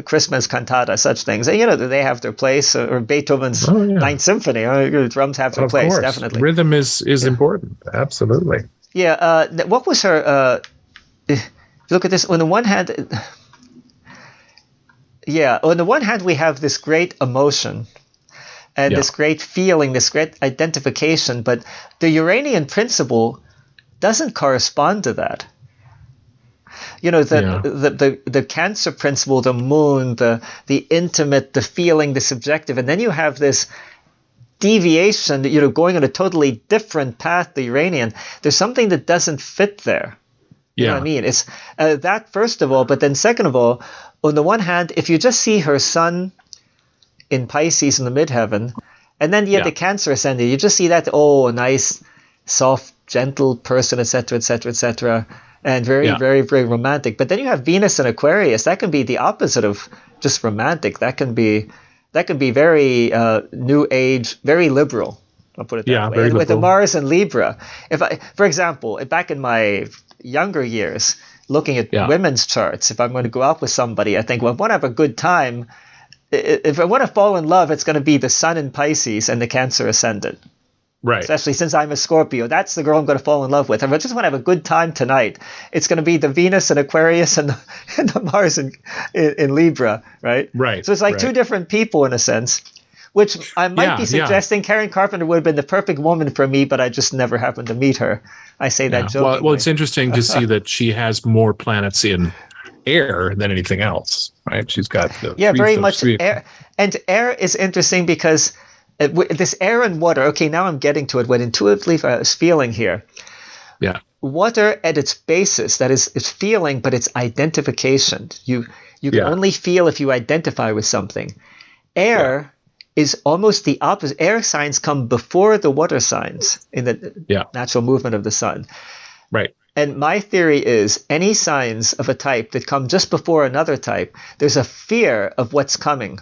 Christmas cantata, such things. They have their place, or Beethoven's Ninth Symphony. Drums have their place, definitely. Rhythm is important, absolutely. Yeah. What was her? Look at this. On the one hand, we have this great emotion and this great feeling, this great identification, but the Uranian principle doesn't correspond to that. The Cancer principle, the moon, the intimate, the feeling, the subjective, and then you have this deviation, going on a totally different path, the Uranian. There's something that doesn't fit there. You know what I mean? It's that first of all, but then second of all, on the one hand, if you just see her sun in Pisces in the midheaven, and then you have the Cancer ascendant, you just see that, a nice, soft, gentle person, etc., etc., etc., and very, very, very romantic. But then you have Venus in Aquarius. That can be the opposite of just romantic. That can be very New Age, very liberal. I'll put it that way. Very with the Mars and Libra, for example, back in my younger years, looking at women's charts, if I'm going to go out with somebody, I think, well, if I want to have a good time, if I want to fall in love, it's going to be the Sun in Pisces and the Cancer ascendant. Right. Especially since I'm a Scorpio. That's the girl I'm going to fall in love with. If I just want to have a good time tonight, it's going to be the Venus in Aquarius and the Mars in Libra, right? Right. So it's like two different people in a sense, which I might be suggesting Karen Carpenter would have been the perfect woman for me, but I just never happened to meet her. I say that jokingly. Well, it's interesting to see that she has more planets in air than anything else, right? She's got very much air. And air is interesting because this air and water. Okay, now I'm getting to it. What intuitively I was feeling here. Yeah. Water at its basis, that is, it's feeling, but it's identification. You can only feel if you identify with something. Air is almost the opposite. Air signs come before the water signs in the natural movement of the sun. Right. And my theory is any signs of a type that come just before another type, there's a fear of what's coming.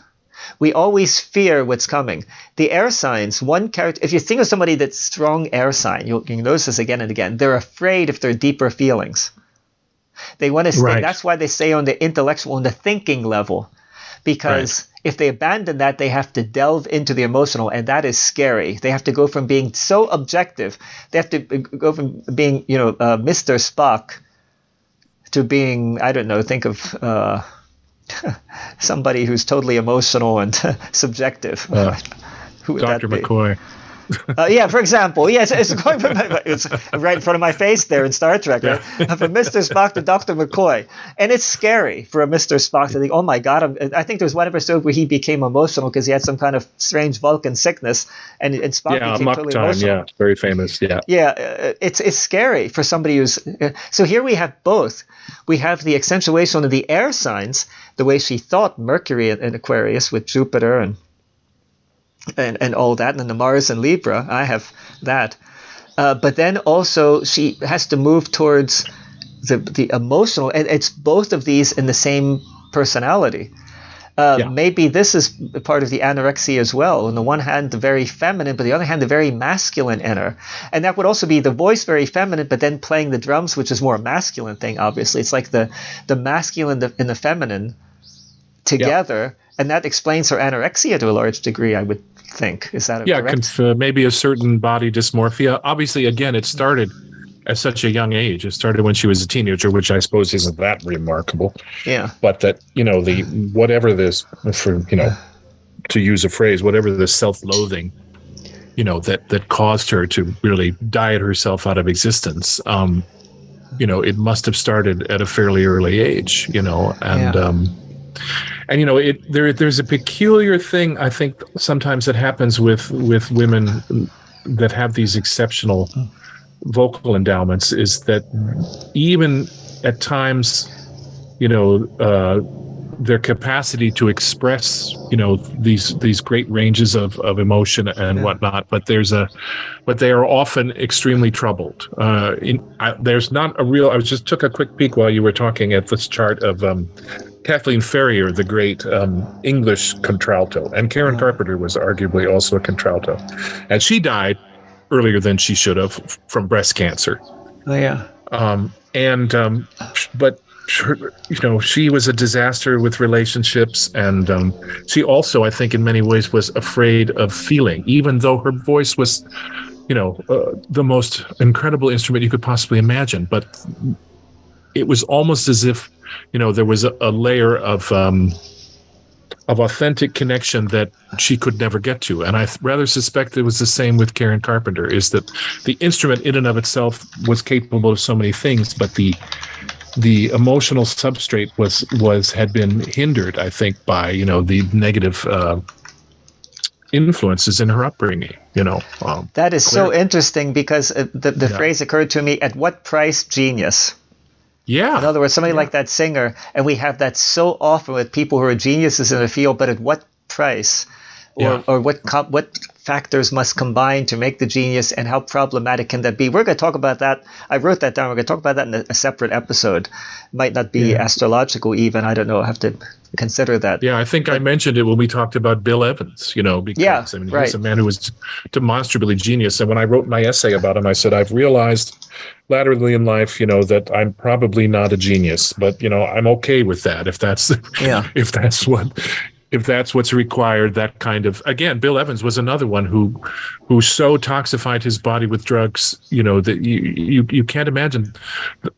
We always fear what's coming. The air signs, one character, if you think of somebody that's strong air sign, you'll notice this again and again, they're afraid of their deeper feelings. They want to stay, Right. That's why they stay on the intellectual, on the thinking level. Because if they abandon that, they have to delve into the emotional, and that is scary. They have to go from being so objective, they have to go from being, Mr. Spock to being, I don't know, think of somebody who's totally emotional and subjective. Who would Dr. that be? McCoy. For example, it's going from it's right in front of my face there in Star Trek, right? From Mr. Spock to Dr. McCoy, and it's scary for a Mr. Spock to think, "Oh my God!" I think there was one episode where he became emotional because he had some kind of strange Vulcan sickness, and Spock became totally emotional. Yeah, very famous. Yeah, it's scary for somebody who's. So here we have both. We have the accentuation of the air signs, the way she thought Mercury in Aquarius with Jupiter and all that, and then the Mars and Libra, I have that. But then also she has to move towards the emotional, and it's both of these in the same personality. Maybe this is part of the anorexia as well. On the one hand, the very feminine, but on the other hand, the very masculine inner. And that would also be the voice very feminine, but then playing the drums, which is more a masculine thing, obviously. It's like the masculine and the feminine together, and that explains her anorexia to a large degree, I would think. Is that correct? Maybe a certain body dysmorphia. Obviously, again, it started at such a young age. It started when she was a teenager, which I suppose isn't that remarkable. Yeah. But that, to use a phrase, whatever the self-loathing, that caused her to really diet herself out of existence, it must have started at a fairly early age, there's a peculiar thing, I think, sometimes that happens with women that have these exceptional vocal endowments, is that even at times, their capacity to express, these great ranges of emotion and whatnot, but they are often extremely troubled. There's not a real. I just took a quick peek while you were talking at this chart of Kathleen Ferrier, the great English contralto, and Karen Carpenter was arguably also a contralto, and she died earlier than she should have from breast cancer. Oh yeah. But she was a disaster with relationships, and she also, I think, in many ways was afraid of feeling, even though her voice was, the most incredible instrument you could possibly imagine. But it was almost as if, there was a layer of authentic connection that she could never get to. And I rather suspect it was the same with Karen Carpenter, is that the instrument in and of itself was capable of so many things, but the emotional substrate had been hindered, I think, by the negative influences in her upbringing. That is so interesting, because the phrase occurred to me: "At what price, genius?" Yeah. In other words, somebody like that singer, and we have that so often with people who are geniuses in the field, but at what price? Or what factors must combine to make the genius, and how problematic can that be? We're going to talk about that. I wrote that down. We're going to talk about that in a separate episode. Might not be astrological even. I don't know. I have to consider that. Yeah, I think I mentioned it when we talked about Bill Evans, because he's a man who was demonstrably genius. And when I wrote my essay about him, I said, I've realized latterly in life, that I'm probably not a genius, but, I'm okay with that. If that's what's required, that kind of, again, Bill Evans was another one who so toxified his body with drugs, that you can't imagine,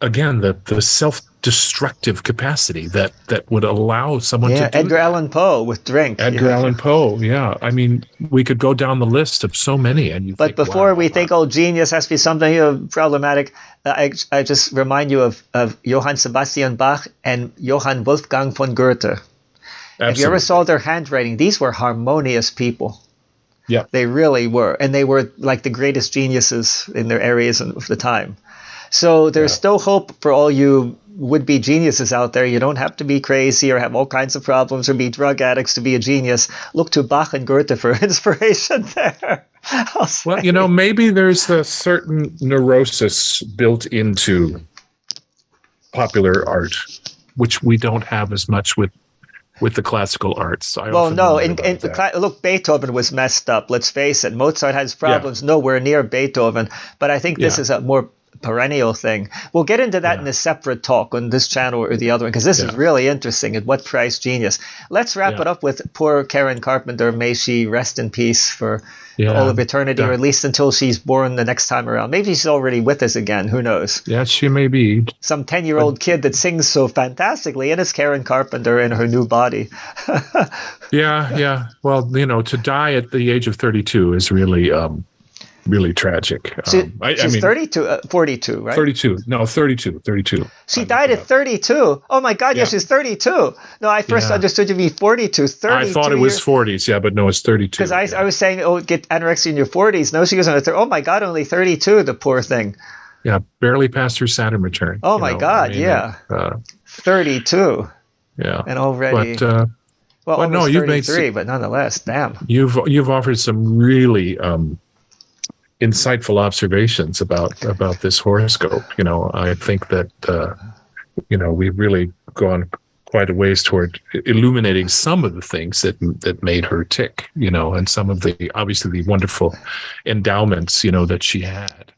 again, the destructive capacity that would allow someone to do Edgar that. Allan Poe with Drink. Edgar Allan Poe, yeah. I mean, we could go down the list of so many, and you But think, before wow. we think, genius has to be something problematic, I just remind you of Johann Sebastian Bach and Johann Wolfgang von Goethe. Absolutely. If you ever saw their handwriting, these were harmonious people. Yeah. They really were. And they were like the greatest geniuses in their areas of the time. So there's still hope for all you would-be geniuses out there. You don't have to be crazy or have all kinds of problems or be drug addicts to be a genius. Look to Bach and Goethe for inspiration there. Well, maybe there's a certain neurosis built into popular art, which we don't have as much with the classical arts. Look, Beethoven was messed up. Let's face it. Mozart has problems nowhere near Beethoven, but I think this is a more perennial thing. We'll get into that in a separate talk on this channel or the other one, because this is really interesting. At what price genius? Let's wrap it up with poor Karen Carpenter. May she rest in peace for all of eternity, or at least until she's born the next time around. Maybe she's already with us again. Who knows? Yeah, she may be. Some 10-year-old kid that sings so fantastically, and it's Karen Carpenter in her new body. Yeah. Well, to die at the age of 32 is really really tragic. She's 32, 42, right? 32. No, 32. She died at 32. Oh my God, she's 32. No, I first understood you to be 42. 32 I thought it was 40s, but no, it's 32. Because I was saying, get anorexia in your 40s. No, she was on her oh my God, only 32, the poor thing. Yeah, barely passed her Saturn return. Oh my God, 32. Yeah. And already... But, almost 33, but nonetheless, damn. You've offered some really... insightful observations about this horoscope. I think that we've really gone quite a ways toward illuminating some of the things that made her tick, and some of the obviously the wonderful endowments that she had.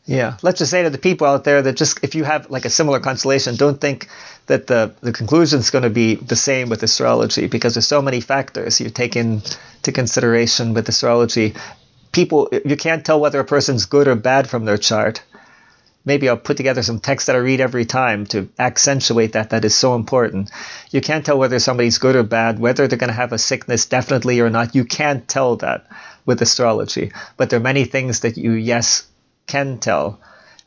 Let's just say to the people out there that just if you have like a similar constellation, don't think that the conclusion is going to be the same with astrology, because there's so many factors you take into consideration with astrology. People, you can't tell whether a person's good or bad from their chart. Maybe I'll put together some text that I read every time to accentuate that is so important. You can't tell whether somebody's good or bad, whether they're going to have a sickness definitely or not. You can't tell that with astrology. But there are many things that you, can tell.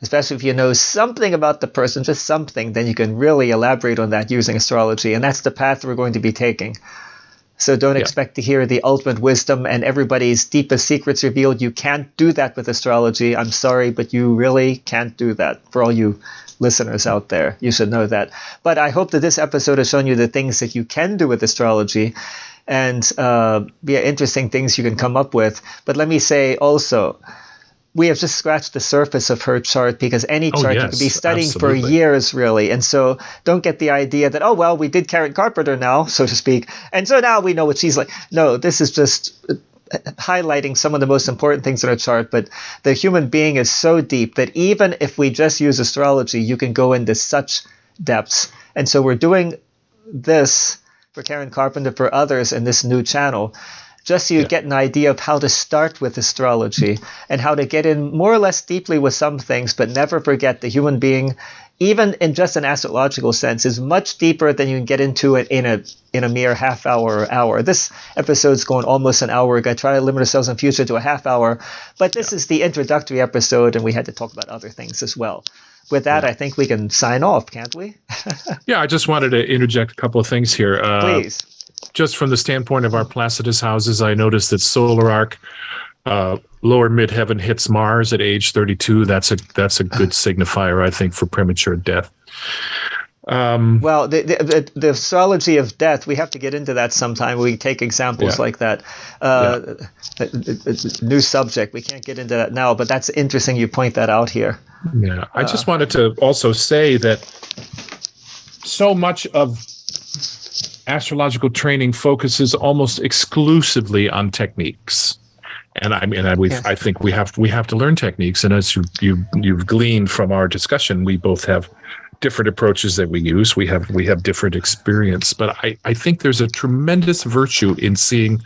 Especially if you know something about the person, just something, then you can really elaborate on that using astrology. And that's the path we're going to be taking. So don't expect to hear the ultimate wisdom and everybody's deepest secrets revealed. You can't do that with astrology. I'm sorry, but you really can't do that. For all you listeners out there, you should know that. But I hope that this episode has shown you the things that you can do with astrology and interesting things you can come up with. But let me say also, we have just scratched the surface of her chart, because any chart you could be studying for years, really. And so don't get the idea that, we did Karen Carpenter now, so to speak, and so now we know what she's like. No, this is just highlighting some of the most important things in her chart. But the human being is so deep that even if we just use astrology, you can go into such depths. And so we're doing this for Karen Carpenter, for others in this new channel, just so you get an idea of how to start with astrology and how to get in more or less deeply with some things, but never forget the human being, even in just an astrological sense, is much deeper than you can get into it in a mere half hour or hour. This episode's going almost an hour. We're going to try to limit ourselves in future to a half hour, but this is the introductory episode, and we had to talk about other things as well. With that, I think we can sign off, can't we? I just wanted to interject a couple of things here. Please. Just from the standpoint of our Placidus houses, I noticed that solar arc lower midheaven hits Mars at age 32. That's a good signifier, I think, for premature death. The astrology of death, we have to get into that sometime. We take examples like that. New subject. We can't get into that now, but that's interesting you point that out here. Yeah, I just wanted to also say that so much of astrological training focuses almost exclusively on techniques, and I think we have to learn techniques. And as you've gleaned from our discussion, we both have different approaches that we use. We have different experience, but I think there's a tremendous virtue in seeing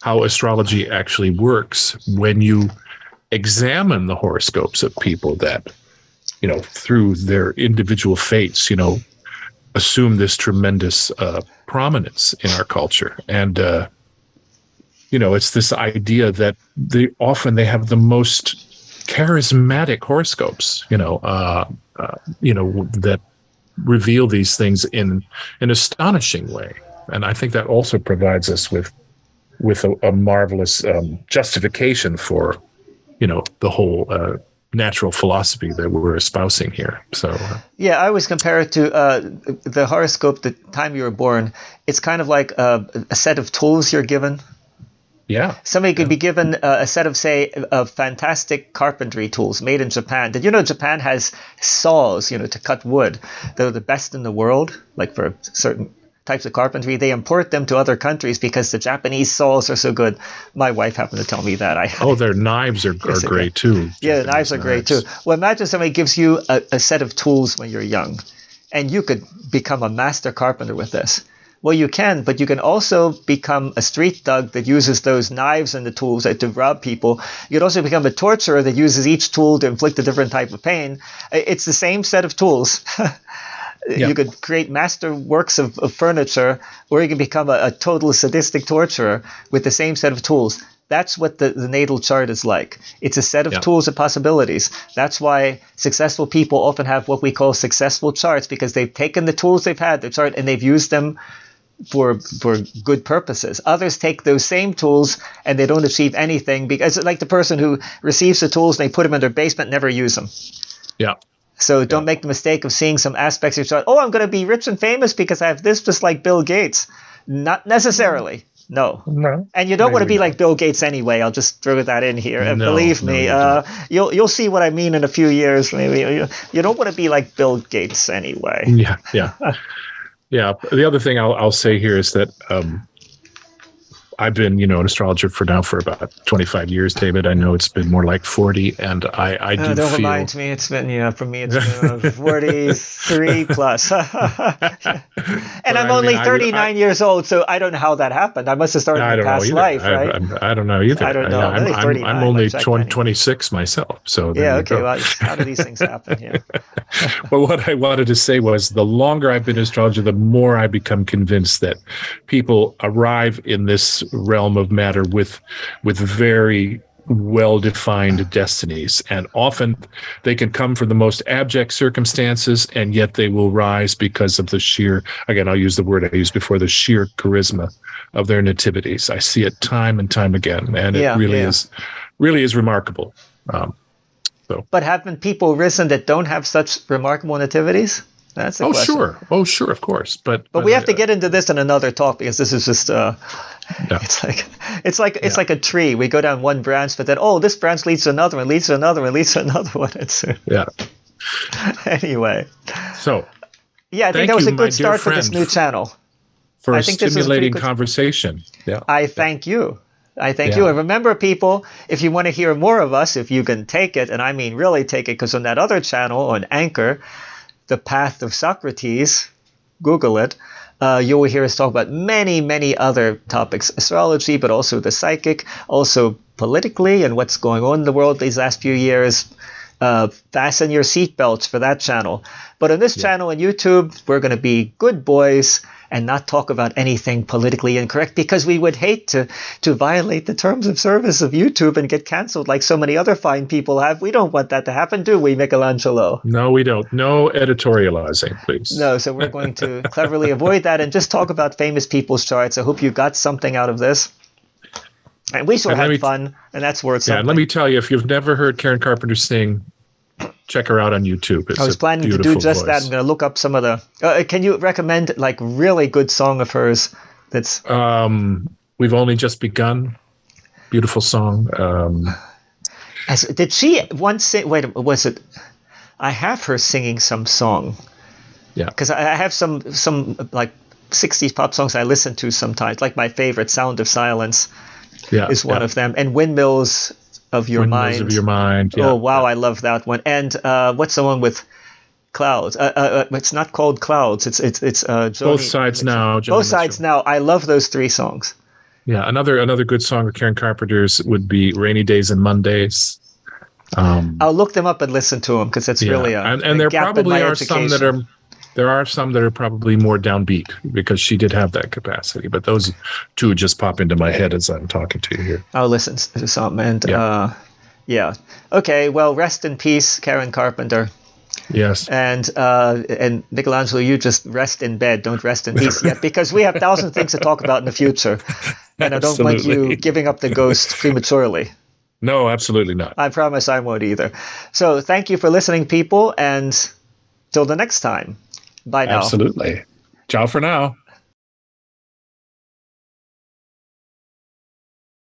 how astrology actually works when you examine the horoscopes of people that through their individual fates, assume this tremendous prominence in our culture. And, it's this idea that they have the most charismatic horoscopes, that reveal these things in an astonishing way. And I think that also provides us with a marvelous justification for, the whole natural philosophy that we're espousing here. So yeah, I always compare it to the horoscope, the time you were born. It's kind of like a set of tools you're given. Yeah. Somebody could be given a set of, say, fantastic carpentry tools made in Japan. Did you know Japan has saws, to cut wood? They're the best in the world, like for certain types of carpentry. They import them to other countries because the Japanese saws are so good. My wife happened to tell me that. Their knives are great too. Yeah, the knives are great too. Well, imagine somebody gives you a set of tools when you're young, and you could become a master carpenter with this. Well, you can, but you can also become a street thug that uses those knives and the tools to rob people. You could also become a torturer that uses each tool to inflict a different type of pain. It's the same set of tools. You could create master works of furniture, or you can become a total sadistic torturer with the same set of tools. That's what the natal chart is like. It's a set of tools and possibilities. That's why successful people often have what we call successful charts, because they've taken the tools they've had, their chart, and they've used them for good purposes. Others take those same tools and they don't achieve anything, because it's like the person who receives the tools and they put them in their basement, never use them. Yeah. So don't make the mistake of seeing some aspects of your chart. Oh, I'm going to be rich and famous because I have this, just like Bill Gates. Not necessarily. No. And you don't want to be like Bill Gates anyway. I'll just throw that in here. And believe me, you'll see what I mean in a few years. Maybe you don't want to be like Bill Gates anyway. Yeah. Yeah. The other thing I'll say here is that I've been, an astrologer for about 25 years, David. I know it's been more like 40, and I do don't feel... remind me. It's been, for me, it's been 43 plus. And I'm only 39 years old, so I don't know how that happened. I must have started in past life, right? I don't know either. I don't know. I'm only 26 myself. So yeah, okay. Well, how do these things happen? Yeah. But what I wanted to say was, the longer I've been an astrologer, the more I become convinced that people arrive in this realm of matter with very well-defined destinies, and often they can come from the most abject circumstances, and yet they will rise because of the sheer, again, I'll use the word I used before, the sheer charisma of their nativities. I see it time and time again, and it really is remarkable. But haven't people risen that don't have such remarkable nativities? That's the question. Sure, of course. But we have to get into this in another talk, because this is just it's like a tree. We go down one branch, but then this branch leads to another one, leads to another one, leads to another one. Anyway. So I think that was a good start for this new channel. For a stimulating conversation. Yeah. I thank you. You. And remember, people, if you want to hear more of us, if you can take it, and I mean really take it, because on that other channel, on Anchor, The Path of Socrates, Google it, you will hear us talk about many, many other topics, astrology, but also the psychic, also politically and what's going on in the world these last few years. Fasten your seatbelts for that channel. But on this channel on YouTube, we're going to be good boys and not talk about anything politically incorrect, because we would hate to violate the terms of service of YouTube and get canceled like so many other fine people have. We don't want that to happen, do we, Michelangelo? No, we don't. No editorializing, please. No, so we're going to cleverly avoid that and just talk about famous people's charts. I hope you got something out of this. And we sure had fun, and that's worth something. Let me tell you, if you've never heard Karen Carpenter sing, check her out on YouTube. I was planning to do just that. I'm going to look up some of the... can you recommend really good song of hers that's... We've Only Just Begun. Beautiful song. Did she once sing... Wait, was it... I have her singing some song. Yeah. Because I have some like 60s pop songs I listen to sometimes. Like my favorite, Sound of Silence, is one of them. And Windmills of Your Mind. Windmills of Your Mind. Yeah. Oh, wow, I love that one. And what's the one with Clouds? It's not called Clouds. It's Joni, Both Sides Now. Both Sides Now. I love those three songs. Yeah, another good song of Karen Carpenter's would be Rainy Days and Mondays. I'll look them up and listen to them because it's really and there gap in probably my are some that education. are some that are probably more downbeat because she did have that capacity. But those two just pop into my head as I'm talking to you here. I'll listen to some. And yeah. Okay, well, rest in peace, Karen Carpenter. Yes. And Michelangelo, you just rest in bed. Don't rest in peace yet, because we have 1,000 things to talk about in the future. And I don't want you giving up the ghost prematurely. No, absolutely not. I promise I won't either. So thank you for listening, people, and till the next time. Bye now. Absolutely. Ciao for now.